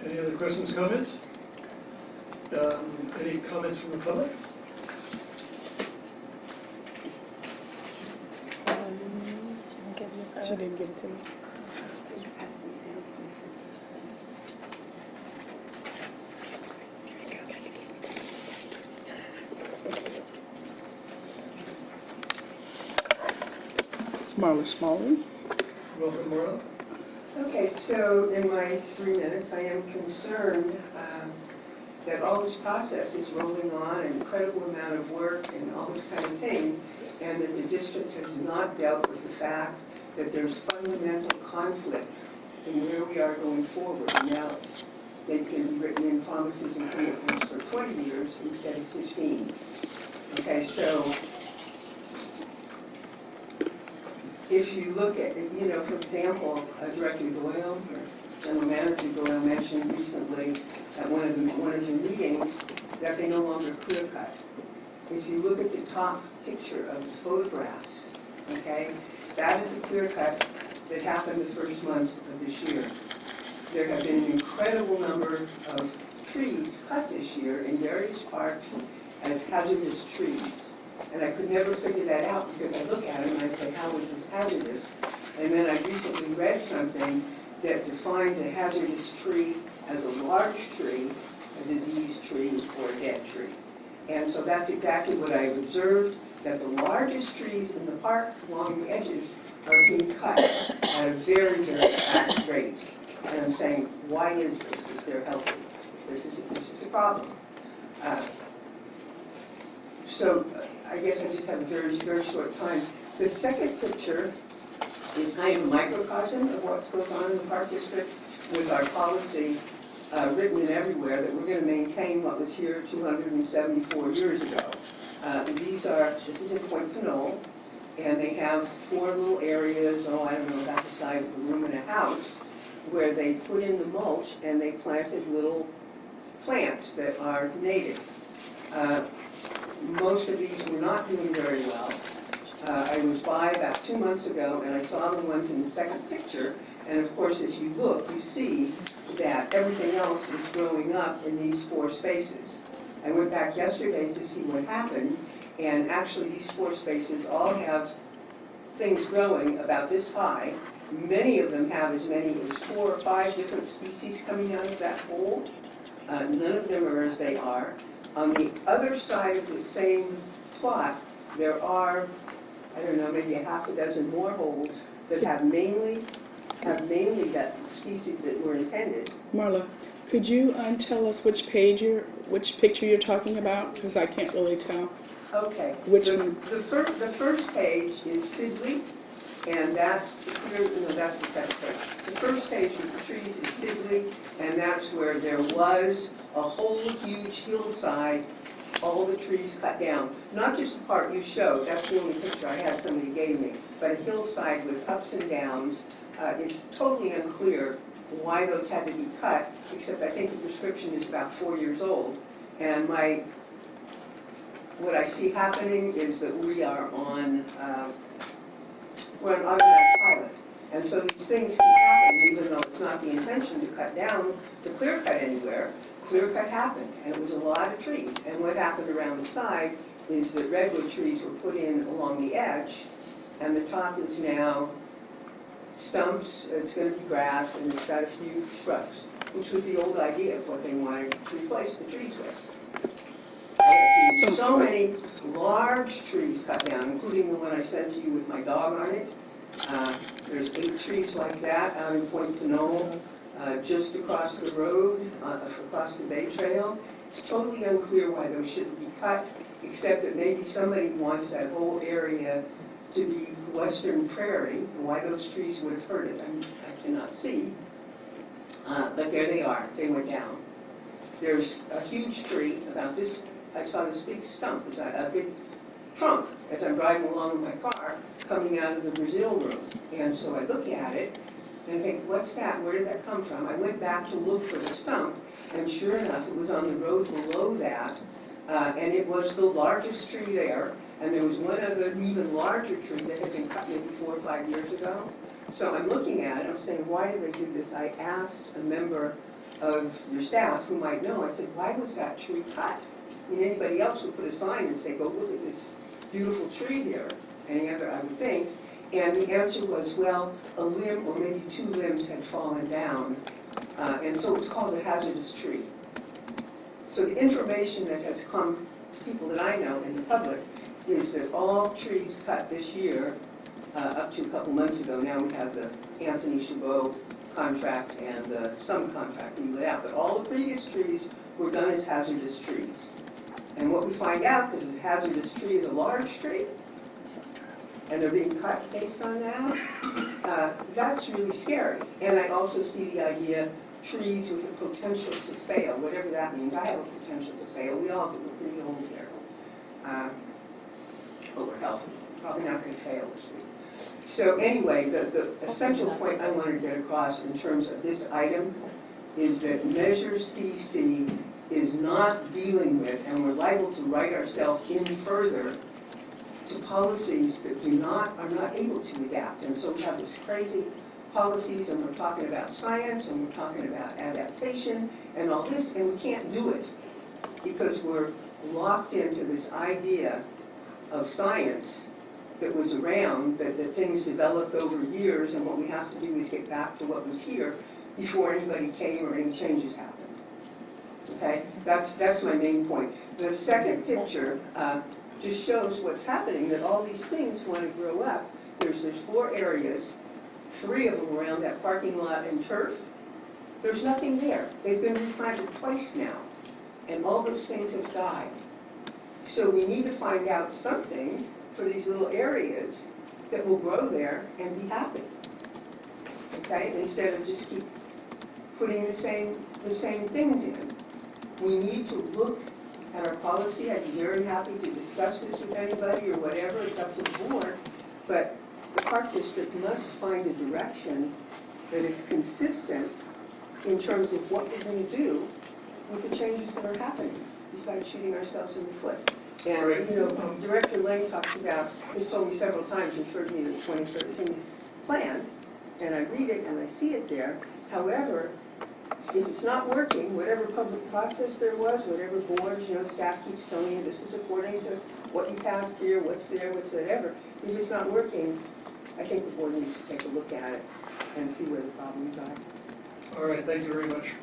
Any other questions, comments? Any comments from the public? She didn't give it to me. Smaller. Welcome, Marla. Okay, so in my 3 minutes, I am concerned that all this process is rolling on, an incredible amount of work and all this kind of thing, and that the district has not dealt with the fact that there's fundamental conflict in where we are going forward. Now they can be written in promises and commitments for 20 years instead of 15. Okay, so if you look at, for example, Director Doyle, or General Manager Doyle mentioned recently at one of your meetings that they no longer clear cut. If you look at the top picture of the photographs, okay, that is a clear cut that happened the first months of this year. There have been an incredible number of trees cut this year in various parks as hazardous trees. And I could never figure that out because I look at it and I say, how is this hazardous? And then I recently read something that defines a hazardous tree as a large tree, a diseased tree, or a dead tree. And so that's exactly what I've observed, that the largest trees in the park along the edges are being cut at a very, very fast rate. And I'm saying, why is this if they're healthy? This is a problem. So I guess I just have a very, very short time. The second picture is kind of a microcosm of what goes on in the Park District with our policy written in everywhere that we're going to maintain what was here 274 years ago. This is in Point Pinole, and they have 4 little areas, I don't know, about the size of a room in a house, where they put in the mulch and they planted little plants that are native. Most of these were not doing very well. I was by about 2 months ago and I saw the ones in the second picture, and of course if you look, you see that everything else is growing up in these 4 spaces. I went back yesterday to see what happened, and actually these 4 spaces all have things growing about this high. Many of them have as many as 4 or 5 different species coming out of that hole. None of them are as they are. On the other side of the same plot, there are, I don't know, maybe a half a dozen more holes that have mainly that species that were intended. Marla, could you tell us which picture you're talking about? Because I can't really tell. Okay. Which one? The first page is Sibley, and that's the second page. The first page with the trees is Sibley, and that's where there was a whole huge hillside, all the trees cut down. Not just the part you showed, that's the only picture I had somebody gave me, but a hillside with ups and downs. It's totally unclear why those had to be cut, except I think the prescription is about 4 years old. And what I see happening is that we're on automatic pilot. And so these things can happen, even though it's not the intention to cut down, to clear cut anywhere. Clear cut happened, and it was a lot of trees. And what happened around the side is that redwood trees were put in along the edge, and the top is now stumps, it's going to be grass, and it's got a few shrubs, which was the old idea of what they wanted to replace the trees with. I have seen so many large trees cut down, including the one I sent to you with my dog on it. There's 8 trees like that out in Point Pinole, just across the road, across the Bay Trail. It's totally unclear why those shouldn't be cut, except that maybe somebody wants that whole area to be western prairie, and why those trees would have hurt it, I cannot see. But there they are, they went down. There's a huge tree about this, I saw this big stump, a big trunk, as I'm driving along in my car, coming out of the Brazil room. And so I look at it, and I think, what's that? Where did that come from? I went back to look for the stump, and sure enough, it was on the road below that, and it was the largest tree there, and there was one other even larger tree that had been cut maybe 4 or 5 years ago. So I'm looking at it, I'm saying, why did they do this? I asked a member of your staff who might know, I said, why was that tree cut? I mean, anybody else would put a sign and say, go look at this beautiful tree here. Any other, I would think. And the answer was, well, a limb or maybe 2 limbs had fallen down, and so it's called a hazardous tree. So the information that has come to people that I know in the public is that all trees cut this year, up to a couple months ago, now we have the Anthony Chabot contract and the Sum contract we laid out, but all the previous trees were done as hazardous trees. And what we find out, because a hazardous tree is a large tree, and they're being cut based on that, that's really scary. And I also see the idea, trees with the potential to fail, whatever that means. I have a potential to fail, we all do, we're pretty old here. But we're healthy, probably not going to fail this week. So anyway, the essential point I want to get across in terms of this item is that Measure CC is not dealing with, and we're liable to write ourselves in further to policies that are not able to adapt. And so we have this crazy policies, and we're talking about science, and we're talking about adaptation, and all this, and we can't do it because we're locked into this idea of science that was around, that things developed over years, and what we have to do is get back to what was here before anybody came or any changes happened. Okay, that's my main point. The second picture just shows what's happening, that all these things want to grow up. There's 4 areas, 3 of them around that parking lot and turf. There's nothing there. They've been replanted twice now. and all those things have died. So we need to find out something for these little areas that will grow there and be happy. Okay, instead of just keep putting the same things in. We need to look at our policy. I'd be very happy to discuss this with anybody or whatever, it's up to the board. But the Park District must find a direction that is consistent in terms of what we're going to do with the changes that are happening, besides shooting ourselves in the foot. And, you know, Director Lane talks about, has told me several times, referred me to the 2013 plan, and I read it and I see it there. However, if it's not working, whatever public process there was, whatever boards, you know, staff keeps telling you this is according to what you passed here, what's there, what's whatever. If it's not working, I think the board needs to take a look at it and see where the problems are. All right, thank you very much.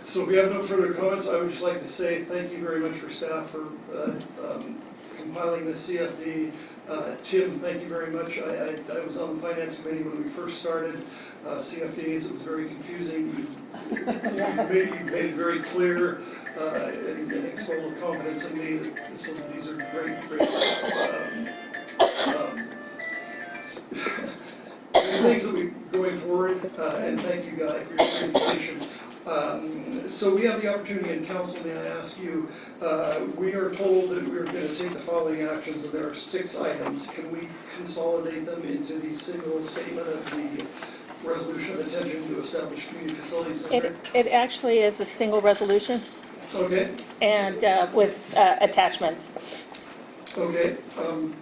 So if we have no further comments, I would just like to say thank you very much for staff for compiling this CFD. Tim, thank you very much. I was on the Finance Committee when we first started CFDs. It was very confusing. You made it very clear and extolled with confidence in me that these are great things that we going forward, and thank you, Guy, for your presentation. So we have the opportunity in council, may I ask you, we are told that we're going to take the following actions, and there are 6 items. Can we consolidate them into the single statement of the resolution of intention to establish community facilities? It actually is a single resolution Okay, and with attachments. okay.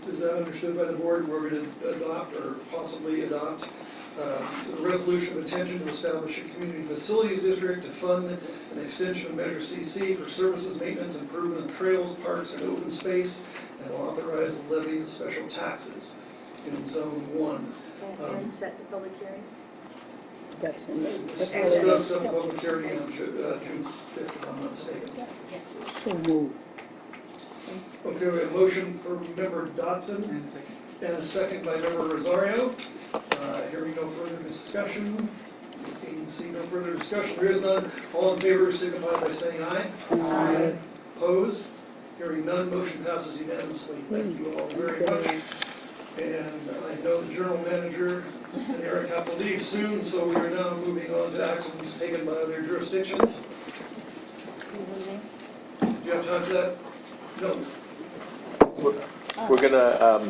Is that understood by the board? We're going to adopt or possibly adopt the resolution of intention to establish a community facilities district to fund an extension of Measure CC for services, maintenance, improvement of trails, parks, and open space, and authorize the levy of special taxes in Zone 1. And set the public hearing? That's in the, This that's does set the already. public hearing on June 5th, if I'm not mistaken. So moved. Okay, we have a motion from member Dodson and a second by member Rosario. Hearing no further discussion, seeing no further discussion, there is none. All in favor signify by saying aye. Aye. Opposed? Hearing none, motion passes unanimously. Thank you all very much. And I know the general manager and Eric have to leave soon, so we are now moving on to actions taken by other jurisdictions. Do you have time for that? No. We're gonna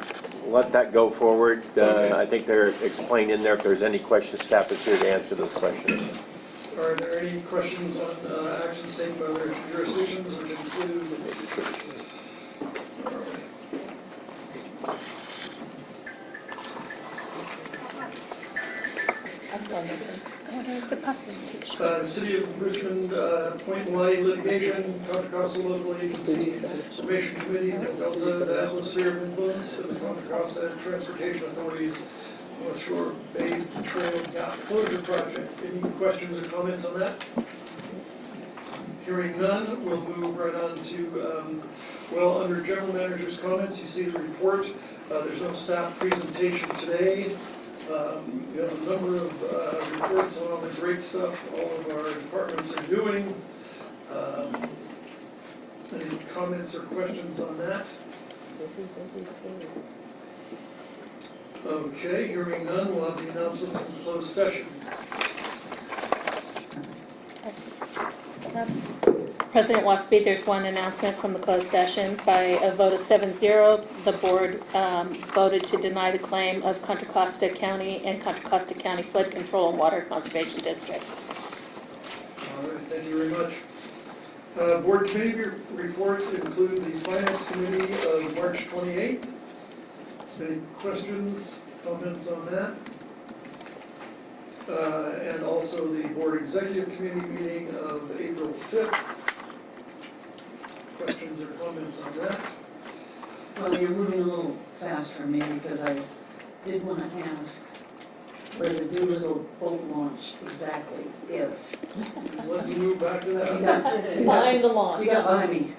let that go forward. Okay. I think they're explained in there. If there's any questions, staff is here to answer those questions. Are there any questions on actions taken by other jurisdictions which include? All right. City of Richmond, Point Hawaii litigation, Contra Costa Local Agency, Summation Committee, Delta, the Atmosphere of Influence, and the Contra Costa Transportation Authority's North Shore Bay Trail Gap Closure Project. Any questions or comments on that? Hearing none, we'll move right on to, well, under General Manager's comments, you see the report. There's no staff presentation today. We have a number of reports on all the great stuff all of our departments are doing. Any comments or questions on that? Okay, hearing none, we'll have the announcements in closed session. President Wasby, there's one announcement from the closed session. By a vote of 7-0, the board voted to deny the claim of Contra Costa County and Contra Costa County Flood Control and Water Conservation District. All right, thank you very much. Board committee reports include the Finance Committee of March 28th. Any questions, comments on that? And also the Board Executive Committee meeting of April 5th. Questions or comments on that? Well, you're moving a little fast for me because I did want to ask where the Doolittle boat launch exactly is. Let's move back to that. Find the launch. You got by me.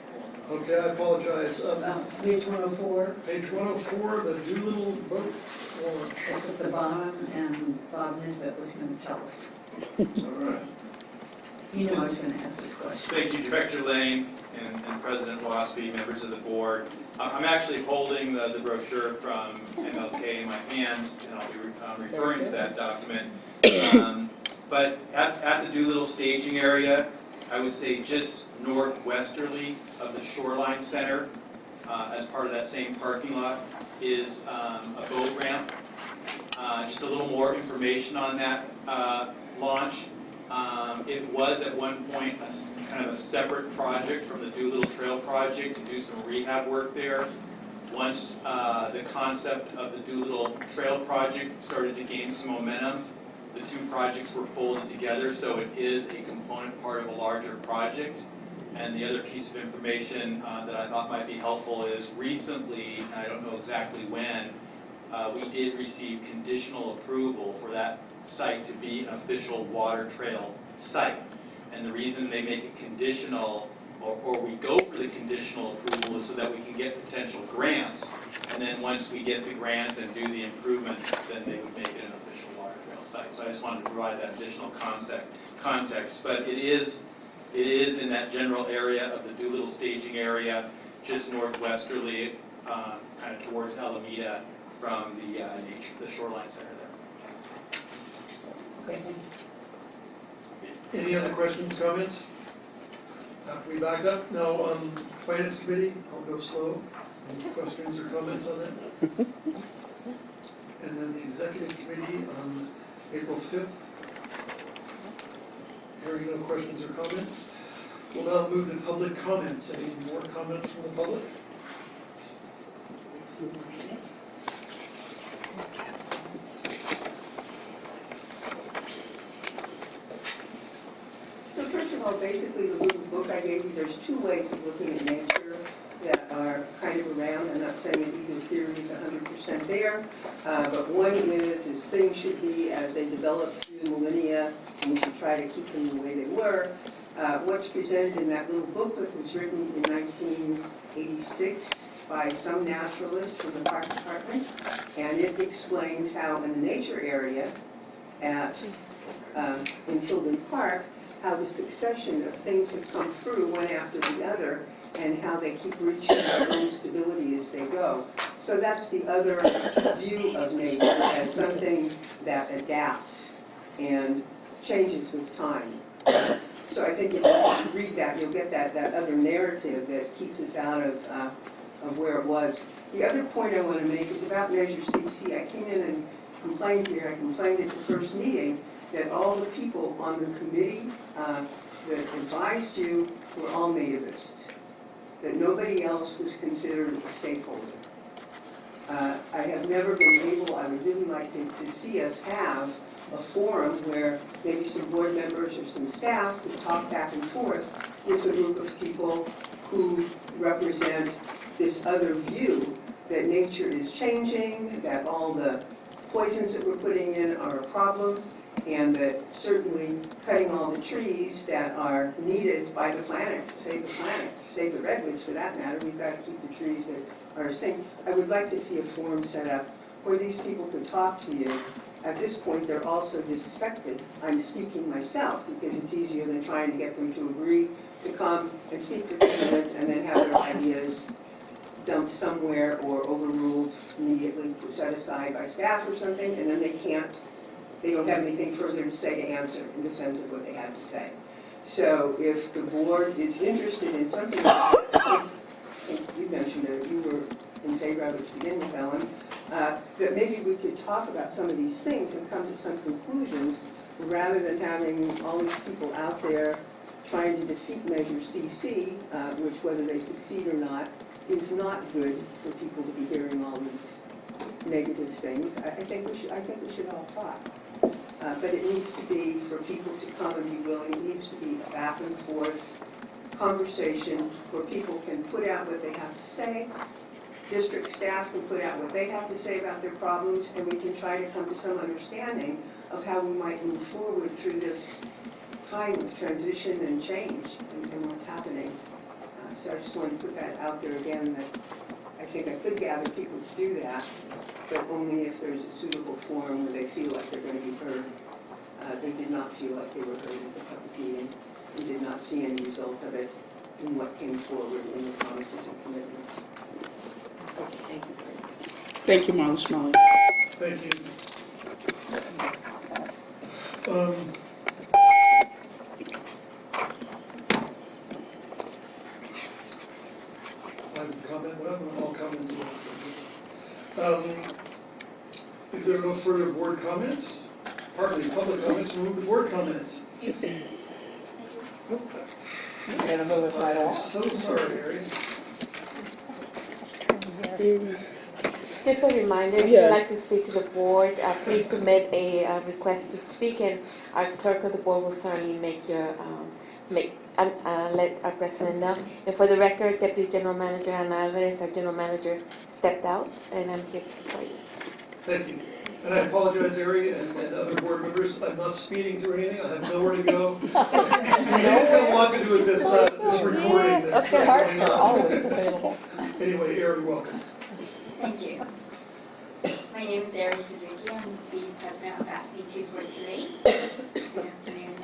Okay, I apologize. Page 104. Page 104, the Doolittle boat launch. It's at the bottom, and Bob Nisbet was going to tell us. All right. You knew I was going to ask this question. Thank you, Director Lane and President Waspy, members of the board. I'm actually holding the brochure from MLK in my hands, and I'll be referring to that document. But at the Doolittle staging area, I would say just northwesterly of the Shoreline Center, as part of that same parking lot, is a boat ramp. Just a little more information on that launch. It was at one point kind of a separate project from the Doolittle Trail project to do some rehab work there. Once the concept of the Doolittle Trail project started to gain some momentum, the two projects were folded together, so it is a component part of a larger project. And the other piece of information that I thought might be helpful is recently, I don't know exactly when, we did receive conditional approval for that site to be an official water trail site. And the reason they make it conditional, or we go for the conditional approval, is so that we can get potential grants. And then once we get the grants and do the improvements, then they would make it an official water trail site. So I just wanted to provide that additional context. But it is in that general area of the Doolittle staging area, just northwesterly, kind of towards Alameda from the Shoreline Center there. Okay, Any other questions, comments? We back up. Now, Finance Committee, I'll go slow. Any questions or comments on that? And then the Executive Committee on April 5th. Hearing no questions or comments. We'll now move to public comments. Any more comments from the public? A few more minutes. So first of all, basically the little book I gave you, there's two ways of looking at nature that are kind of around. I'm not saying that either theory is 100% there, but one is things should be as they develop through millennia, and we should try to keep them the way they were. What's presented in that little booklet was written in 1986 by some naturalist from the Park Department, and it explains how in the nature area in Tilden Park, how the succession of things have come through one after the other, and how they keep reaching their own stability as they go. So that's the other view of nature as something that adapts and changes with time. So I think if you read that, you'll get that other narrative that keeps us out of where it was. The other point I want to make is about Measure CC. I came in and complained here, I complained at the first meeting, that all the people on the committee that advised you were all nativists, that nobody else was considered a stakeholder. I have never been able, I would really like to see us have a forum where maybe some board members or some staff could talk back and forth with a group of people who represent this other view that nature is changing, that all the poisons that we're putting in are a problem, and that certainly cutting all the trees that are needed by the planet, to save the redwoods for that matter, we've got to keep the trees that are safe. I would like to see a forum set up where these people could talk to you. At this point, they're also disaffected. I'm speaking myself because it's easier than trying to get them to agree to come and speak for 2 minutes and then have their ideas dumped somewhere or overruled immediately, set aside by staff or something, and then they don't have anything further to say to answer in defense of what they have to say. So if the board is interested in something like that, you mentioned it, you were in favor of it to begin with, Ellen, that maybe we could talk about some of these things and come to some conclusions rather than having all these people out there trying to defeat Measure CC, which whether they succeed or not, is not good for people to be hearing all these negative things. I think we should all talk. But it needs to be for people to come and be willing. It needs to be a back and forth conversation where people can put out what they have to say. District staff can put out what they have to say about their problems, and we can try to come to some understanding of how we might move forward through this time of transition and change and what's happening. So I just wanted to put that out there again, that I think I could gather people to do that, but only if there's a suitable forum where they feel like they're going to be heard. They did not feel like they were heard at the public meeting. They did not not see any result of it in what came forward in the promises and commitments. Thank you very much. Thank you, Marla Schmelling. Thank you. I would comment, well, I'll comment. If there are no further board comments, pardon me, public comments, we'll move to board comments. You're gonna move it right I'm along. so sorry, Harry. Just a reminder, if Yeah. you'd like to speak to the board, please submit a request to speak, and our clerk of the board will certainly make your, let our president know. And for the record, Deputy General Manager Ana Alvarez, our general manager, stepped out, and I'm here to support you. Thank you. And I apologize, Harry, and other board members, I'm not speeding through anything, I have nowhere to go. It's got a lot to do with this, this recording that's Okay, hearts going are on. always available. Anyway, Harry, welcome. Thank you. My name is Ari Suzuki. I'm the president of AFSCME 2428. Good afternoon,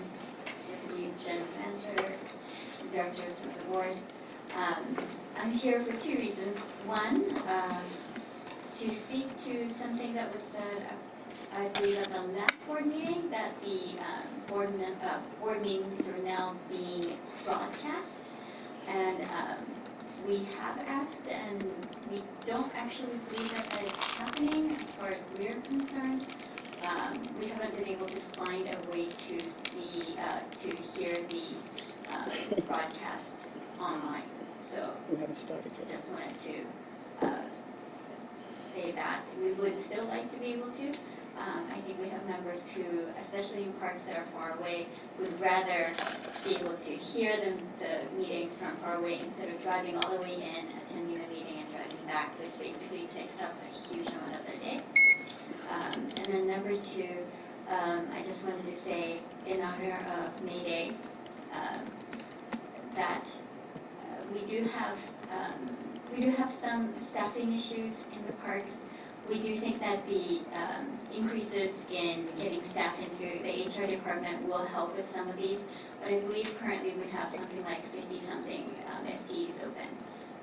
Deputy General Manager, directors of the board. I'm here for two reasons. One, to speak to something that was said, I believe at the last board meeting, that the board meetings are now being broadcast. And we have asked, and we don't actually believe that is happening as far as we're concerned. We haven't been able to find a way to see, to hear the broadcast online. So We haven't started yet. just wanted to say that. We would still like to be able to. I think we have members who, especially in parks that are far away, would rather be able to hear the meetings from far away instead of driving all the way in, attending the meeting and driving back, which basically takes up a huge amount of their day. And then number two, I just wanted to say in honor of May Day, that we do have some staffing issues in the parks. We do think that the increases in getting staff into the HR department will help with some of these, but I believe currently we have something like 50-something FTEs open.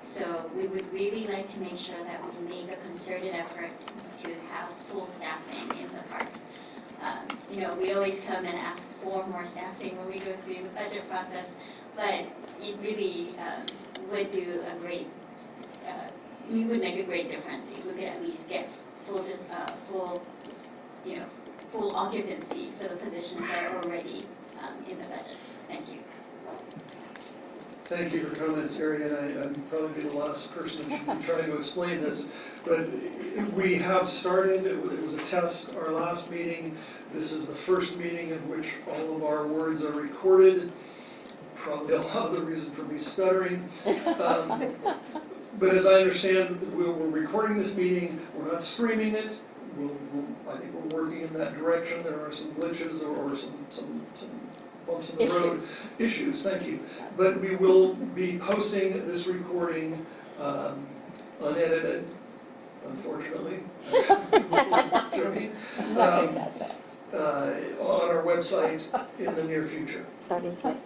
So we would really like to make sure that we make a concerted effort to have full staffing in the parks. You know, we always come and ask for more staffing when we go through the budget process, but it really would do a great, we would make a great difference if we could at least get full occupancy for the positions that are already in the budget. Thank you. Thank you for comments, Harry, and I'm probably the last person that should be trying to explain this, but we have started, it was a test, our last meeting. This is the first meeting in which all of our words are recorded, probably a lot of the reason for me stuttering. But as I understand, we're recording this meeting, we're not streaming it. I think we're working in that direction. There are some glitches or some bumps in the road. Issues, thank you. But we will be posting this recording unedited, unfortunately. Joking. On our website in the near future. Starting tonight?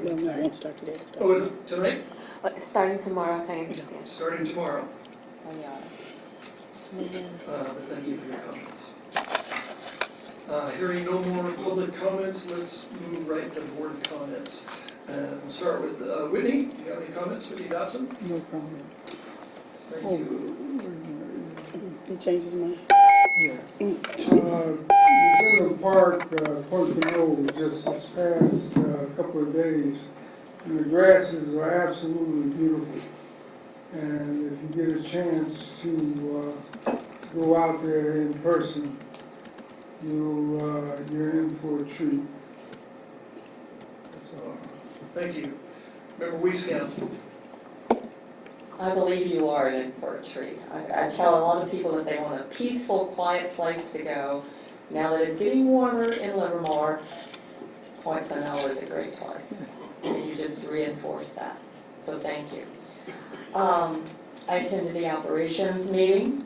No, it won't start today. It'll start Oh, tonight? Starting tomorrow, as I understand. Starting tomorrow. Oh, yeah. But thank you for your comments. Hearing no more public comments, let's move right to board comments. We'll start with Whitney. Do you have any comments, Whitney Dotson? No problem. Thank you. He changed his mind. Yeah. The Central Park, Pocono, just this past couple of days, and the grasses are absolutely beautiful. And if you get a chance to go out there in person, you're in for a treat. So, thank you. Member Wieskamp. I believe you are in for a treat. I tell a lot of people if they want a peaceful, quiet place to go, now that it's getting warmer in Livermore, Point Pinole is a great place. And you just reinforce that. So thank you. I attended the operations meeting.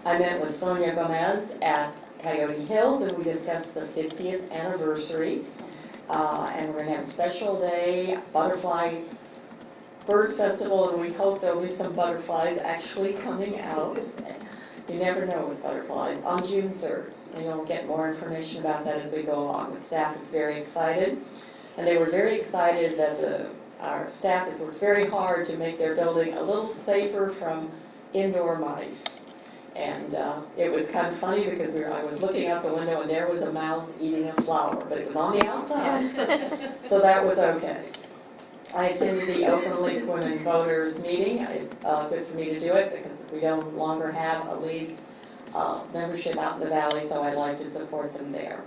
I met with Sonia Gomez at Coyote Hills and we discussed the 50th anniversary. And we're gonna have a special day, bird festival, and we hope there'll be some butterflies actually coming out. You never know with butterflies, on June 3rd. And you'll get more information about that as we go along. The staff is very excited. And they were very excited that our staff has worked very hard to make their building a little safer from indoor mice. And it was kind of funny because I was looking out the window and there was a mouse eating a flower, but it was on the outside, so that was okay. I attended the Open League Women Voters meeting. It's good for me to do it because we no longer have a league membership out in the valley, so I'd like to support them there.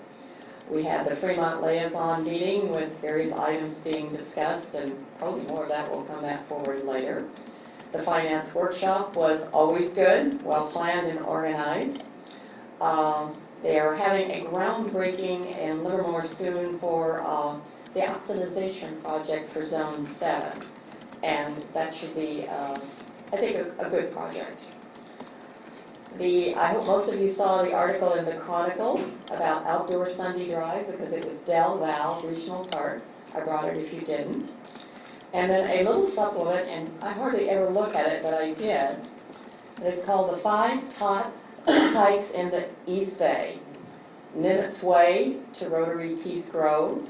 We had the Fremont Liaison meeting with various items being discussed, and probably more of that will come back forward later. The finance workshop was always good, well planned and organized. They are having a groundbreaking in Livermore soon for the optimization project for Zone 7. And that should be, I think, a good project. I hope most of you saw the article in the Chronicle about Outdoor Sunday Drive because it was Del Val Regional Park. I brought it if you didn't. And then a little supplement, and I hardly ever look at it, but I did. And it's called the 5 Top Hikes in the East Bay. Nimitz Way to Rotary Peace Grove,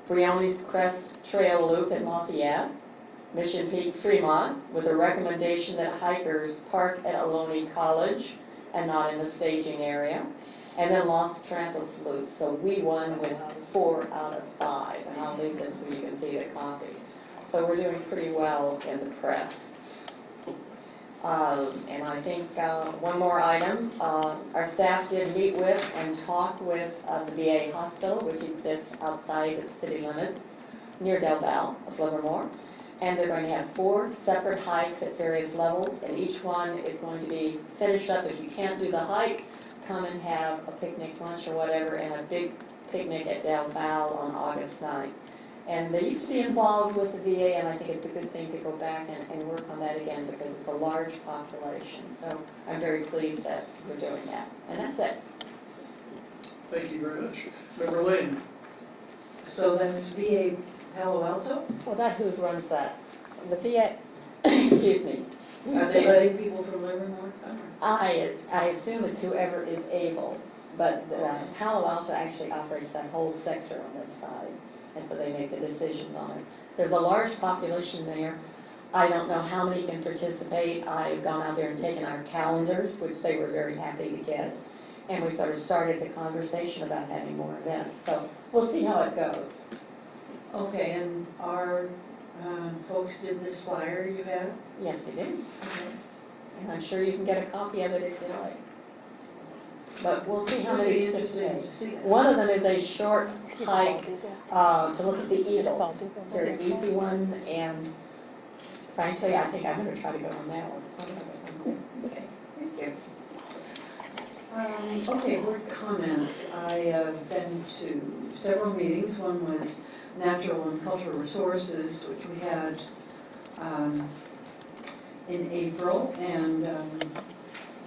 Briones Crest Trail Loop in Lafayette, Mission Peak Fremont, with a recommendation that hikers park at Ohlone College and not in the staging area, and then Los Trampos Loop. So we won with 4 out of 5, and I'll leave this so you can see the copy. So we're doing pretty well in the press. And I think one more item, our staff did meet with and talk with the VA hospital, which exists outside the city limits, near Del Val of Livermore. And they're going to have 4 separate hikes at various levels, and each one is going to be finished up. If you can't do the hike, come and have a picnic, lunch, or whatever, and a big picnic at Del Val on August 9th. And they used to be involved with the VA, and I think it's a good thing to go back and work on that again because it's a large population. So I'm very pleased that we're doing that. And that's it. Thank you very much. Member Lane? So that's VA Palo Alto? Well, who runs that? The VA, excuse me. Are they letting people from Livermore come? I assume it's whoever is able, but Palo Alto actually operates that whole sector on this side. And so they make the decisions on it. There's a large population there. I don't know how many can participate. I've gone out there and taken our calendars, which they were very happy to get. And we sort of started the conversation about having more events. So we'll see how it goes. Okay, and our folks did this flyer you had? Yes, they did. Okay. And I'm sure you can get a copy of it if you like. But we'll see how It'll many be interesting participate. to see that. One of them is a short hike to look at the eagles. Very easy one, and frankly, I think I'm going to try to go on that one. Okay, thank you. Okay, board comments. I have been to several meetings. One was Natural and Cultural Resources, which we had in April, and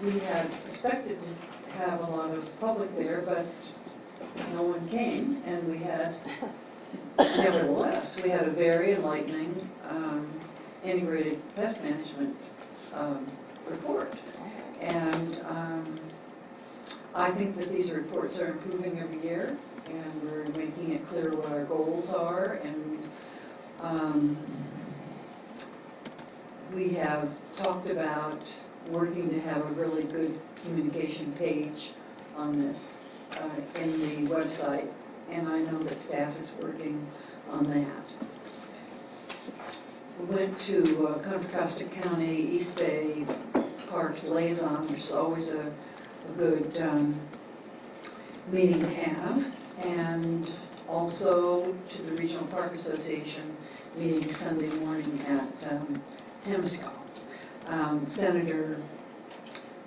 we had expected to have a lot of public there, but no one came, and we had, nevertheless, we had a very enlightening integrated pest management report. And I think that these reports are improving every year, and we're making it clear what our goals are, and we have talked about working to have a really good communication page on this in the website, and I know that staff is working on that. We went to Contra Costa County East Bay Parks Liaison, which is always a good meeting to have, and also to the Regional Park Association meeting Sunday morning at Temescal. Senator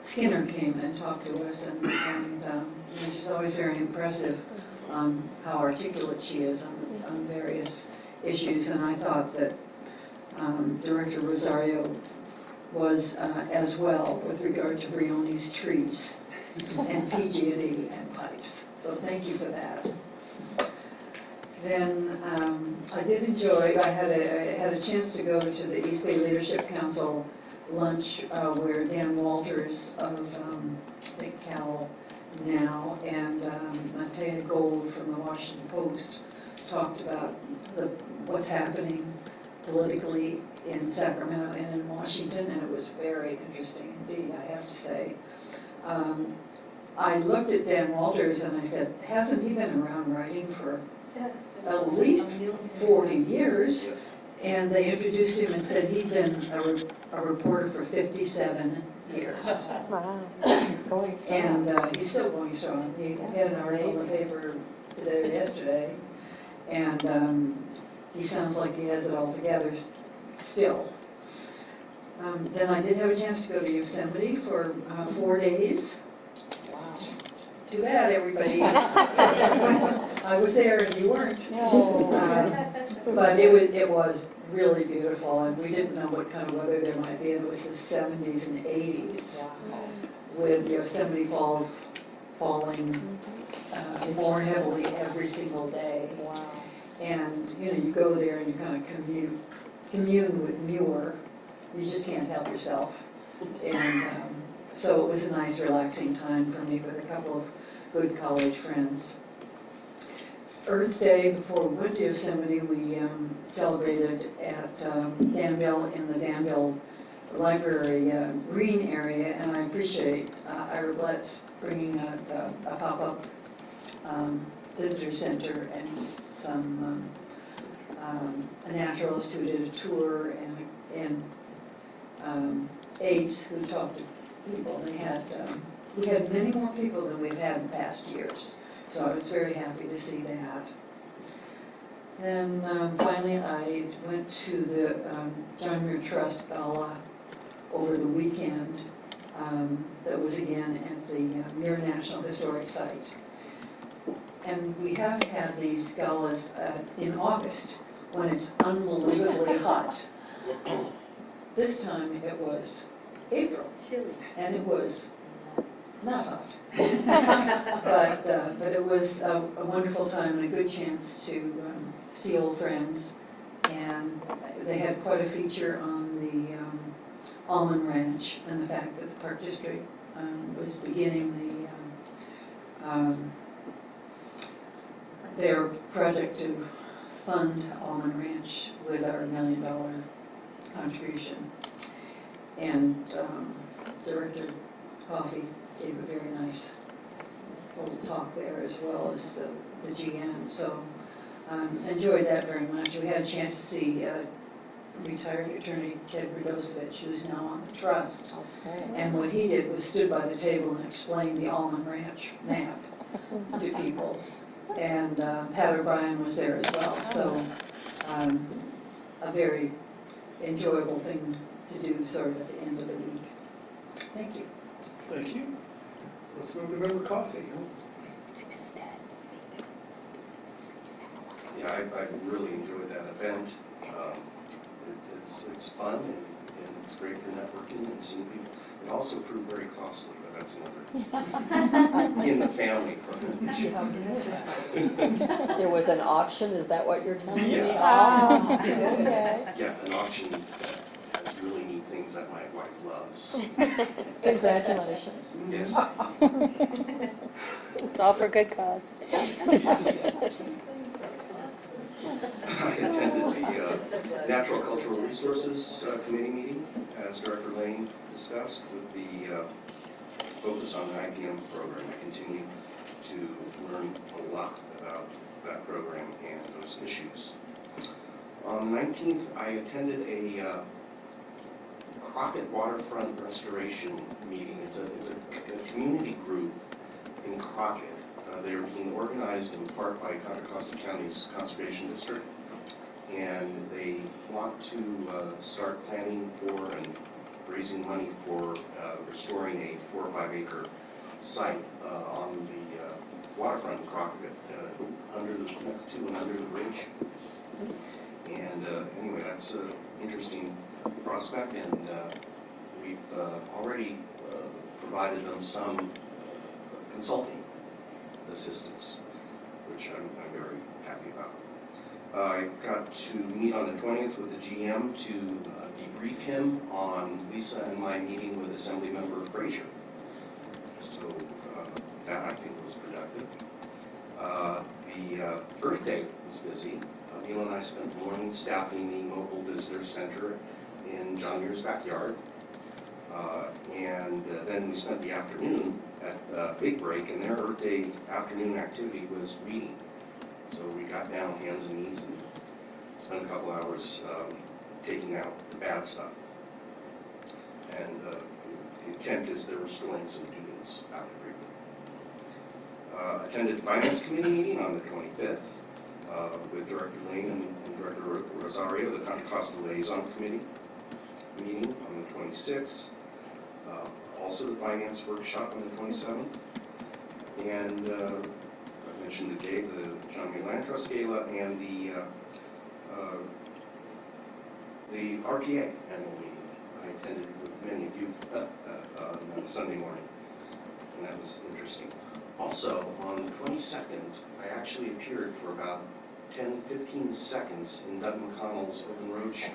Skinner came and talked to us, and you know, she's always very impressive how articulate she is on various issues, and I thought that Director Rosario was as well with regard to Briones trees and PG&E and pipes. So thank you for that. Then I did enjoy, I had a chance to go to the East Bay Leadership Council lunch where Dan Walters of, I think Cal now, and Matea Gold from the Washington Post talked about what's happening politically in Sacramento and in Washington, and it was very interesting indeed, I have to say. I looked at Dan Walters and I said, hasn't he been around writing for at least 40 years? Yes. And they introduced him and said he'd been a reporter for 57 years. Wow. Going strong. And he's still going strong. He had an article in the paper today or yesterday, and he sounds like he has it all together still. Then I did have a chance to go to Yosemite for 4 days. Wow. Too bad, everybody. I was there and you weren't. But it was really beautiful, and we didn't know what kind of weather there might be, and it was the 70s and 80s with Yosemite Falls falling more heavily every single day. Wow. And, you go there and you kind of commune with Muir. You just can't help yourself. And so it was a nice, relaxing time for me with a couple of good college friends. Earth Day, before we went to Yosemite, we celebrated at Danville in the Danville Library green area, and I appreciate Ira Bletz bringing a pop-up visitor center and some a naturalist who did a tour and aides who talked to people. We had many more people than we've had in past years. So I was very happy to see that. Then finally, I went to the John Muir Trust Gala over the weekend. That was again at the Muir National Historic Site. And we have had these galas in August when it's unbelievably hot. This time it was April, and it was not hot. But it was a wonderful time and a good chance to see old friends. And they had quite a feature on the Almond Ranch and the fact that the Park District was beginning their project to fund Almond Ranch with our $1 million contribution. And Director Coffey gave a very nice little talk there, as well as the GM. So enjoyed that very much. We had a chance to see retired attorney Ted Radosevich, who's now on the trust. Okay. And what he did was stood by the table and explained the Almond Ranch map to people. And Pat O'Brien was there as well. So a very enjoyable thing to do sort of at the end of the week. Thank you. Thank you. Let's move to member Coffey. Yeah, I really enjoyed that event. It's fun and it's great for networking and seeing people. It also proved very costly, but that's another in the family program. There was an auction, is that what you're telling me? Yeah. Ah, okay. Yeah, an auction has really neat things that my wife loves. Congratulations. Yes. It's all for a good cause. I attended the Natural Cultural Resources Committee meeting, as Director Lane discussed, with the focus on the IPM program. I continue to learn a lot about that program and those issues. On the 19th, I attended a Crockett Waterfront Restoration meeting. It's a community group in Crockett. They're being organized in part by Contra Costa County's Conservation District, and they want to start planning for and raising money for restoring a 4 or 5 acre site on the waterfront in Crockett, next to and under the bridge. And anyway, that's an interesting prospect, and we've already provided them some consulting assistance, which I'm very happy about. I got to meet on the 20th with the GM to debrief him on Lisa and my meeting with Assemblymember Frazier. So that I think was productive. The Earth Day was busy. Neil and I spent the morning staffing the mobile visitor center in John Muir's backyard. And then we spent the afternoon at Big Break, and their Earth Day afternoon activity was reading. So we got down hands and knees and spent a couple hours taking out the bad stuff. And the intent is they're restoring some dunes out everywhere. Attended the Finance Committee meeting on the 25th with Director Lane and Director Rosario, the Contra Costa Liaison Committee meeting on the 26th. Also the Finance Workshop on the 27th. And I mentioned the John Muir Land Trust Gala and the RPA annual meeting. I attended with many of you on Sunday morning, and that was interesting. Also, on the 22nd, I actually appeared for about 10-15 seconds in Doug McConnell's Open Road show.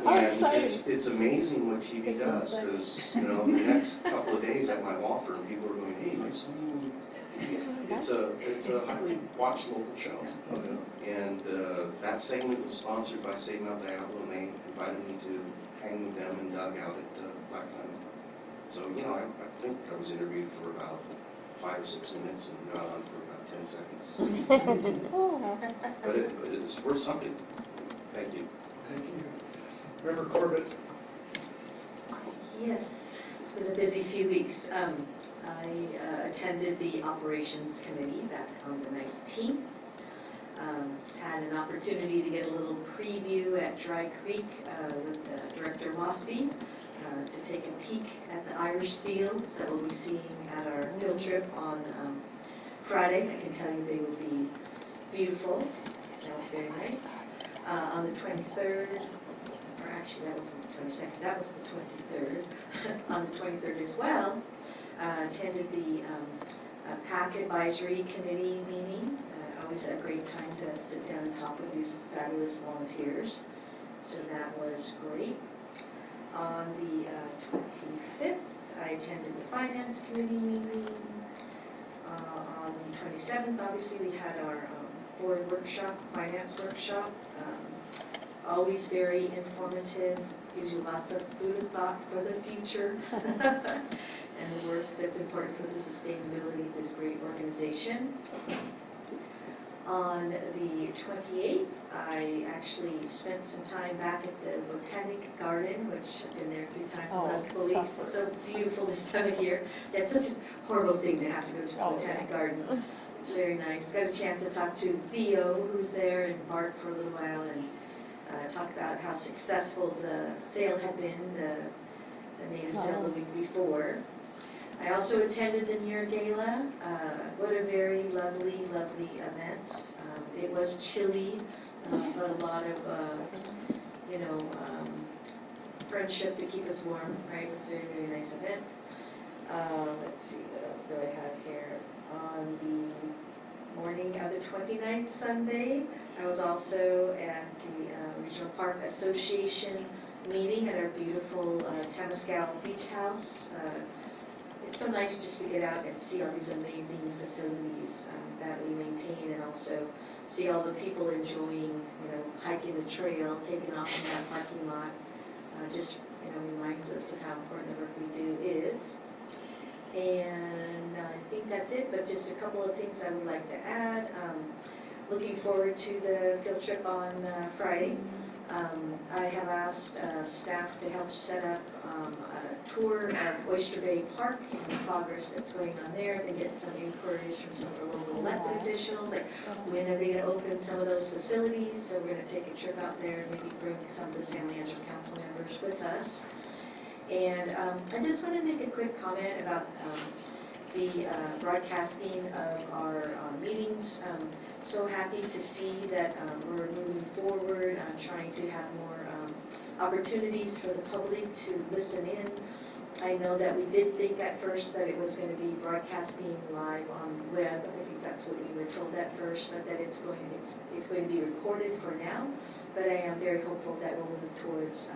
And it's amazing what TV does, because, you know, the next couple of days at my law firm, people are going, hey, it's a highly watched local show. And that segment was sponsored by Save Mount Diablo, and they invited me to hang with them and Doug out at Black Diamond. So, you know, I think I was interviewed for about 5 or 6 minutes and got on for about 10 seconds. But it's worth something. Thank you. Thank you. Member Corbett. Yes, it was a busy few weeks. I attended the Operations Committee back on the 19th. Had an opportunity to get a little preview at Dry Creek with Director Mosby to take a peek at the Irish fields that we'll be seeing at our field trip on Friday. I can tell you they will be beautiful. Sounds very nice. On the 23rd, or actually that was the 22nd, that was the 23rd. On the 23rd as well, attended the PAC Advisory Committee meeting. Always a great time to sit down and talk with these fabulous volunteers. So that was great. On the 25th, I attended the Finance Committee meeting. On the 27th, obviously, we had our board workshop, finance workshop. Always very informative, gives you lots of food for thought for the future and the work that's important for the sustainability of this great organization. On the 28th, I actually spent some time back at the Botanic Garden, which I've been there 3 times in the last couple of weeks. It's so beautiful this time of year. It's such a horrible thing to have to go to the Botanic Garden. It's very nice. Got a chance to talk to Theo, who's there, and Bart for a little while, and talk about how successful the sale had been, the native sale the week before. I also attended the Muir Gala. What a very lovely, lovely event. It was chilly, but a lot of, friendship to keep us warm, right? It was a very, very nice event. Let's see, what else do I have here? On the morning of the 29th, Sunday, I was also at the Regional Park Association meeting at our beautiful Temescal Beach House. It's so nice just to get out and see all these amazing facilities that we maintain, and also see all the people enjoying, hiking the trail, taking off from that parking lot. Just, reminds us of how important the work we do is. And I think that's it, but just a couple of things I would like to add. Looking forward to the field trip on Friday. I have asked staff to help set up a tour of Oyster Bay Park and the progress that's going on there. They get some inquiries from some of the local elected officials, like when are they going to open some of those facilities? So we're going to take a trip out there and maybe bring some of the San Leandro council members with us. And I just want to make a quick comment about the broadcasting of our meetings. So happy to see that we're moving forward on trying to have more opportunities for the public to listen in. I know that we did think at first that it was going to be broadcasting live on the web. I think that that's what we were told at first, but that it's going to be recorded for now. But I am very hopeful that we'll move towards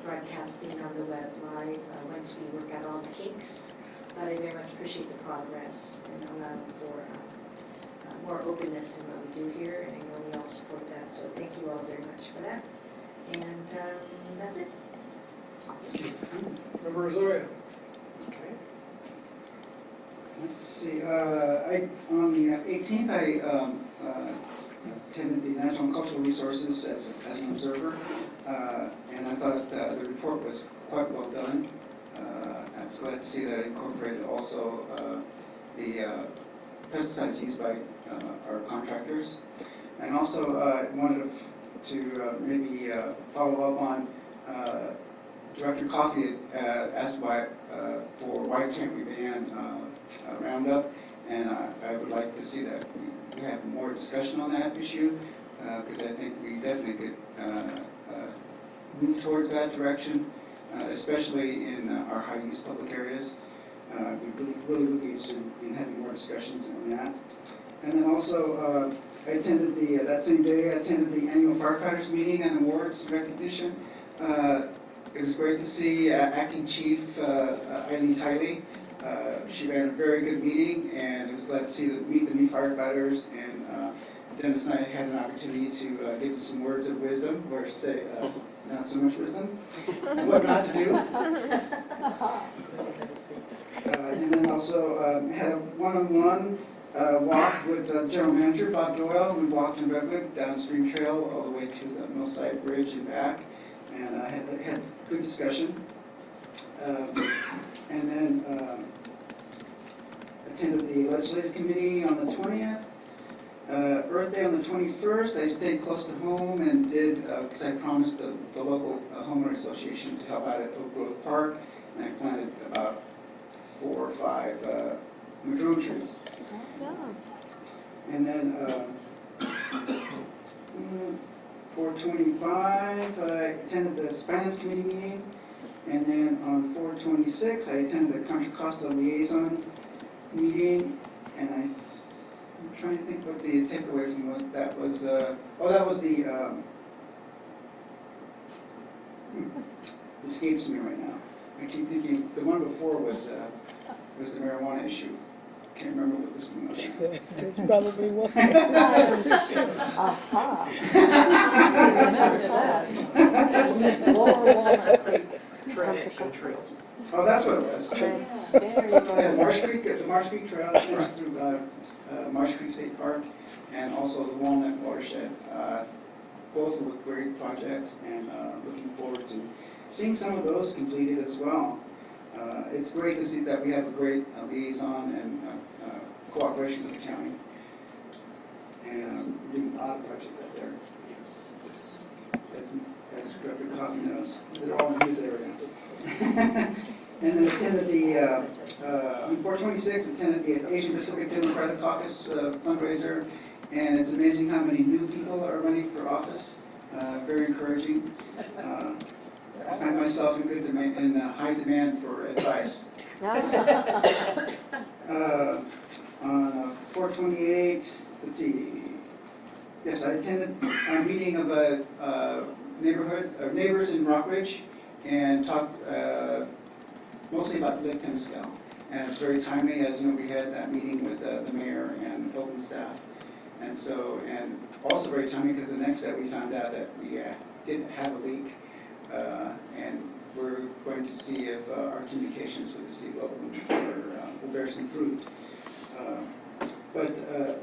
broadcasting on the web live once we work out all the kinks. But I very much appreciate the progress and allowing for more openness in what we do here, and I know we all support that, so thank you all very much for that. And that's it. Member Rosario. Okay. Let's see, on the 18th, I attended the National Cultural Resources as an observer, and I thought the report was quite well done. I was glad to see that it incorporated also the pesticides used by our contractors. And also wanted to maybe follow up on Director Coffey asked for why can't we ban Roundup, and I would like to see that we have more discussion on that issue, because I think we definitely could move towards that direction, especially in our high-use public areas. We really would be interested in having more discussions on that. And then also, I attended that same day, I attended the annual firefighters meeting and awards recognition. It was great to see Acting Chief Eileen Tiley. She ran a very good meeting, and it was glad to meet the new firefighters. And Dennis and I had an opportunity to give some words of wisdom, or say not so much wisdom, what not to do. And then also had a one-on-one walk with General Manager Bob Doyle. We walked in Redwood downstream trail all the way to the Millside Bridge and back, and had good discussion. And then attended the Legislative Committee on the 20th. Earth Day on the 21st, I stayed close to home and did, because I promised the local homeowner association to help out at Oak Grove Park, and I planted about 4 or 5 madrone trees. And then 4/25, I attended the Finance Committee meeting, and then on 4/26, I attended the Contra Costa Liaison meeting, and I'm trying to think what the takeaway from that was. That was the escapes me right now. I keep thinking the one before was the marijuana issue. Can't remember what this one was. That's probably one. Trash and trails. Oh, that's what it was. Yeah, Marsh Creek, the Marsh Creek Trail that goes through Marsh Creek State Park, and also the Walnut Watershed. Both look great projects, and looking forward to seeing some of those completed as well. It's great to see that we have a great liaison and cooperation with the county. And doing a lot of projects out there. As Director Coffey knows, they're all in his area. And then attended on 4/26, attended the Asian Pacific Democratic Caucus fundraiser, and it's amazing how many new people are running for office. Very encouraging. I find myself in high demand for advice. On 4/28, let's see. Yes, I attended a meeting of a neighbors in Rockridge, and talked mostly about Lake Temescal. And it's very timely, as you know, we had that meeting with the mayor and open staff. And also very timely because the next day we found out that we didn't have a leak. And we're going to see if our communications with the city of Oakland will bear some fruit. But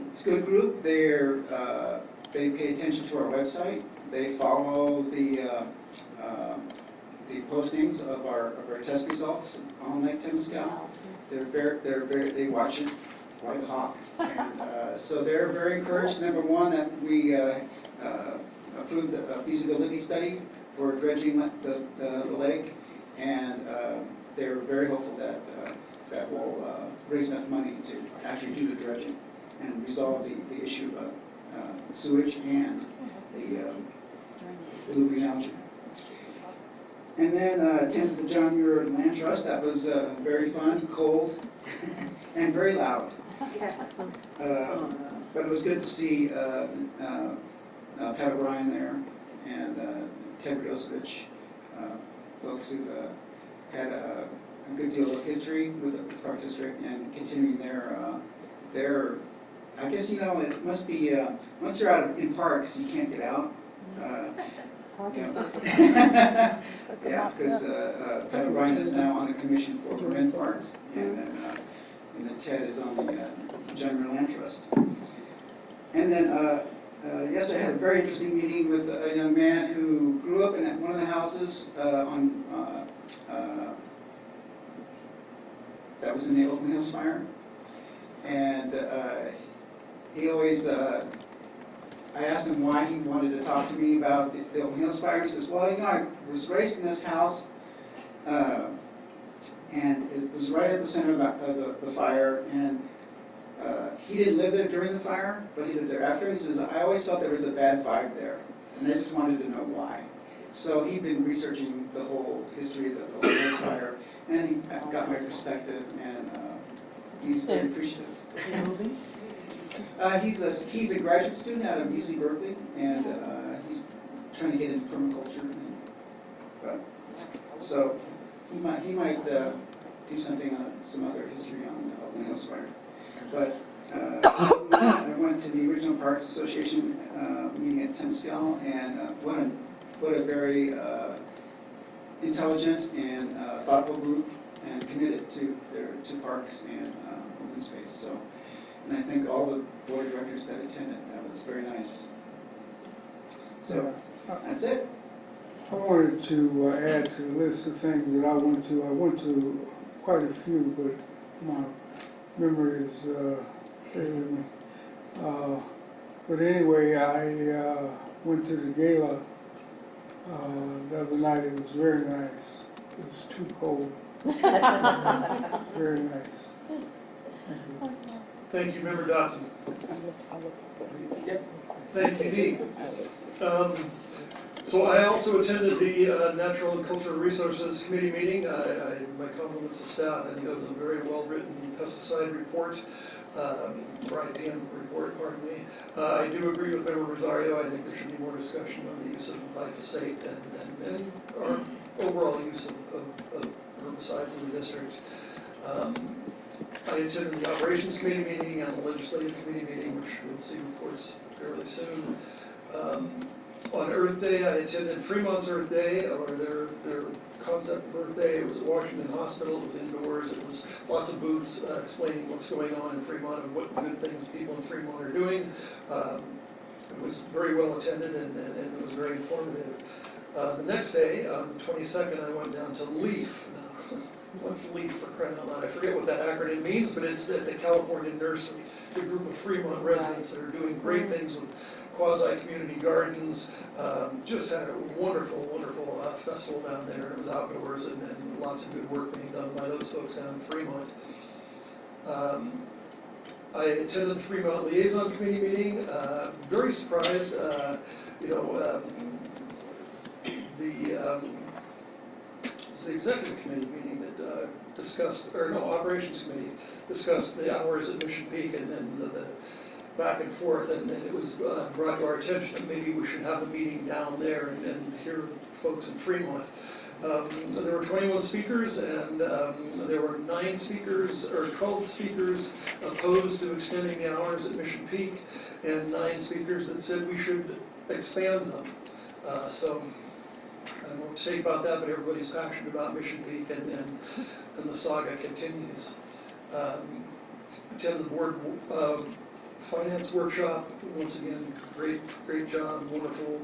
it's a good group. They pay attention to our website. They follow the postings of our test results on Lake Temescal. They watch it like a hawk. And so they're very encouraged. Number one, that we approved a feasibility study for dredging the lake, and they're very hopeful that will raise enough money to actually do the dredging and resolve the issue of sewage and the looping algae. And then attended the John Muir Land Trust. That was very fun, cold, and very loud. But it was good to see Pat O'Brien there and Ted Radosevich, folks who had a good deal of history with the Park District and continuing their, I guess, you know, it must be, once you're out in parks, you can't get out. You know. Yeah, because Pat O'Brien is now on the commission for Marin Parks, and then Ted is on the General Land Trust. And then yesterday I had a very interesting meeting with a young man who grew up in one of the houses that was in the Oakland Hills fire. And he always, I asked him why he wanted to talk to me about the Oakland Hills fire. He says, well, you know, I was raised in this house, and it was right at the center of the fire, and he didn't live there during the fire, but he lived there after. He says, I always felt there was a bad vibe there, and I just wanted to know why. So he'd been researching the whole history of the Oakland Hills fire, and he got my perspective, and he's very appreciative. He's a graduate student out of UC Berkeley, and he's trying to get into permaculture. So he might do something on some other history on the Oakland Hills fire. But I went to the Regional Parks Association meeting at Temescal, and what a very intelligent and thoughtful group, and committed to their parks and open space. So, and I thank all the board of directors that attended. That was very nice. So that's it. I wanted to add to the list of things that I went to. I went to quite a few, but my memory is failing me. But anyway, I went to the gala the other night. It was very nice. It was too cold. Very nice. Thank you. Thank you, Member Dotson. Thank you, Dee. So I also attended the Natural and Cultural Resources Committee meeting. My compliments to staff. I think it was a very well-written pesticide report, RIPM report, pardon me. I do agree with Member Rosario. I think there should be more discussion on the use of glyphosate and our overall use of herbicides in the district. I attended the Operations Committee meeting and the Legislative Committee meeting, which we'll see reports fairly soon. On Earth Day, I attended Fremont's Earth Day, or their concept of Earth Day. It was at Washington Hospital. It was indoors. It was lots of booths explaining what's going on in Fremont and what good things people in Fremont are doing. It was very well attended, and it was very informative. The next day, on the 22nd, I went down to LEAF. Now, what's LEAF, for crying out loud? I forget what that acronym means, but it's the California Nursery. It's a group of Fremont residents that are doing great things with quasi-community gardens. Just had a wonderful, wonderful festival down there. It was outdoors, and lots of good work being done by those folks down in Fremont. I attended the Fremont Liaison Committee meeting. Very surprised, it's the Executive Committee meeting that Operations Committee discussed the hours at Mission Peak and the back and forth, and it was brought to our attention that maybe we should have a meeting down there and hear folks in Fremont. There were 21 speakers, and there were 12 speakers opposed to extending the hours at Mission Peak, and 9 speakers that said we should expand them. So I won't say about that, but everybody's passionate about Mission Peak, and the saga continues. Attended the board finance workshop. Once again, great job, wonderful.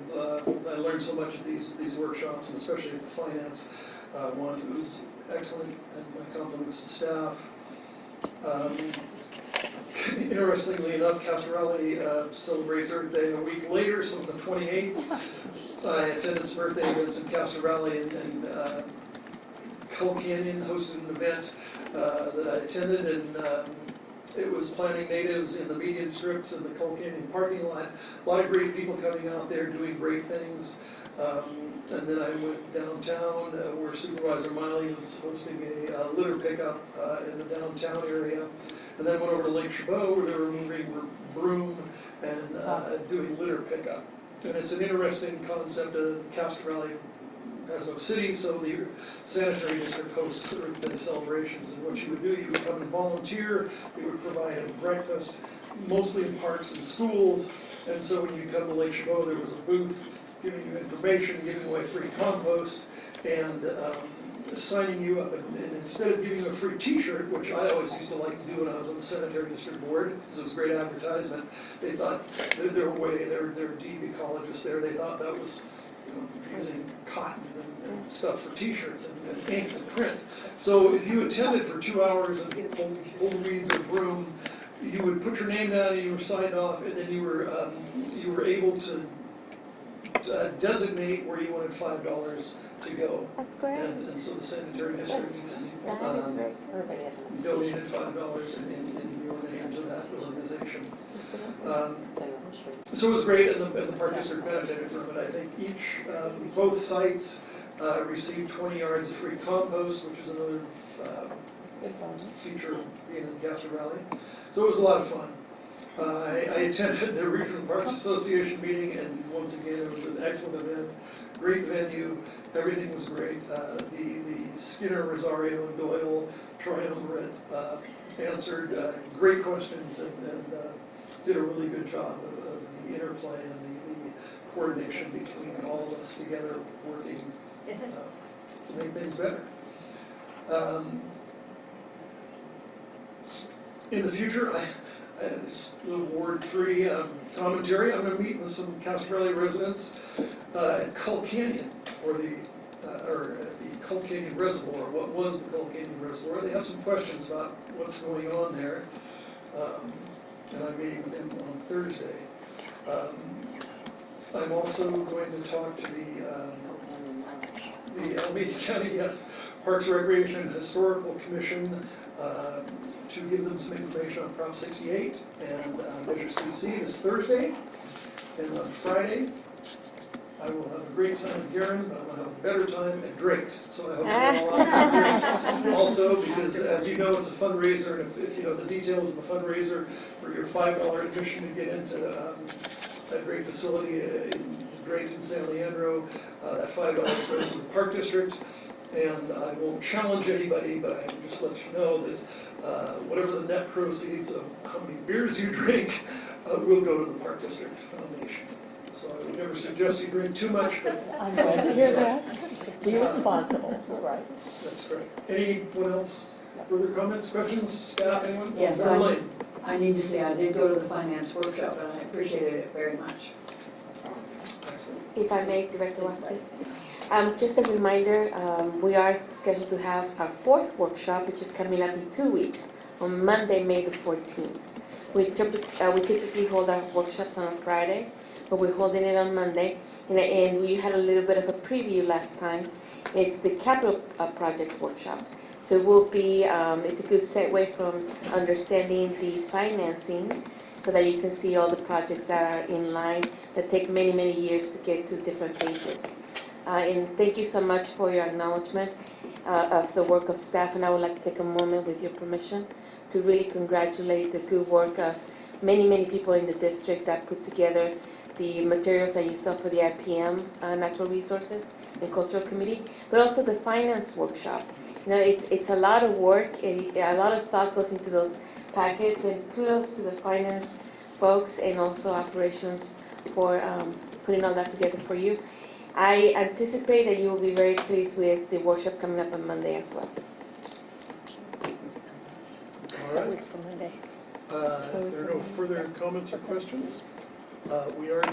I learned so much at these workshops, and especially at the finance one. It was excellent, and my compliments to staff. Interestingly enough, Castorelli celebrates Earth Day a week later, so on the 28th. I attended some Earth Day events in Castorelli, and Cull Canyon hosted an event that I attended, and it was planting natives in the median strips in the Cull Canyon parking lot. A lot of great people coming out there doing great things. And then I went downtown where Supervisor Miley was hosting a litter pickup in the downtown area. And then went over to Lake Chabot where they were moving broom and doing litter pickup. And it's an interesting concept. Castro Valley has no city, so the sanitary district hosts the celebrations. And what you would do, you would come and volunteer, we would provide a breakfast, mostly in parks and schools. And so when you come to Lake Chabot, there was a booth giving you information, giving away free compost, and signing you up. And instead of giving you a free t-shirt, which I always used to like to do when I was on the sanitary district board, because it was a great advertisement, they thought, they're deep ecologists there, they thought that was using cotton and stuff for t-shirts and ink and print. So if you attended for 2 hours and pulled weeds or broom, you would put your name down and you were signed off, and then you were able to designate where you wanted $5 to go. That's great. And so the sanitary district That donated $5 in your name to that organization. So it was great, and the park district benefited from it. I think both sites received 20 yards of free compost, which is another feature being in Castro Valley. So it was a lot of fun. I attended the Regional Parks Association meeting, and once again, it was an excellent event, great venue, everything was great. The Skinner, Rosario, and Doyle triumvirate answered great questions and did a really good job of the interplay and the coordination between all of us together working to make things better. In the future, this little Ward 3 commentary, I'm going to meet with some Castro Valley residents at Cull Canyon, or the Cull Canyon Reservoir, what was the Cull Canyon Reservoir. They have some questions about what's going on there, and I'm meeting with them on Thursday. I'm also going to talk to the Alameda County, Parks, Recreation, and Historical Commission to give them some information on Prop 68 and Measure CC this Thursday. And on Friday, I will have a great time at Guerin, but I'm going to have a better time at Drake's. So I hope you're all out at Drake's also, because as you know, it's a fundraiser, and if you know the details of the fundraiser for your $5 admission to get into that great facility in Drake's in San Leandro, that $5 goes to the Park District. And I won't challenge anybody, but I can just let you know that whatever the net proceeds of how many beers you drink will go to the Park District Foundation. So I would never suggest you drink too much, but... I'm glad to hear that. Be responsible, right. That's correct. Anyone else, further comments, questions, staff, anyone? Yes, Darlene. I need to say I did go to the finance workshop and I appreciated it very much. Excellent. If I may, Director Waspi. Just a reminder, we are scheduled to have our 4th workshop, which is coming up in 2 weeks, on Monday, May the 14th. We typically hold our workshops on a Friday, but we're holding it on Monday. And we had a little bit of a preview last time. It's the capital projects workshop. So it will be, it's a good segue from understanding the financing so that you can see all the projects that are in line that take many, many years to get to different phases. And thank you so much for your acknowledgement of the work of staff, and I would like to take a moment with your permission to really congratulate the good work of many, many people in the district that put together the materials that you saw for the IPM, Natural Resources and Cultural Committee, but also the finance workshop. You know, it's a lot of work, a lot of thought goes into those packets, and kudos to the finance folks and also operations for putting all that together for you. I anticipate that you will be very pleased with the workshop coming up on Monday as well. All right. If there are no further comments or questions, we are adjourned.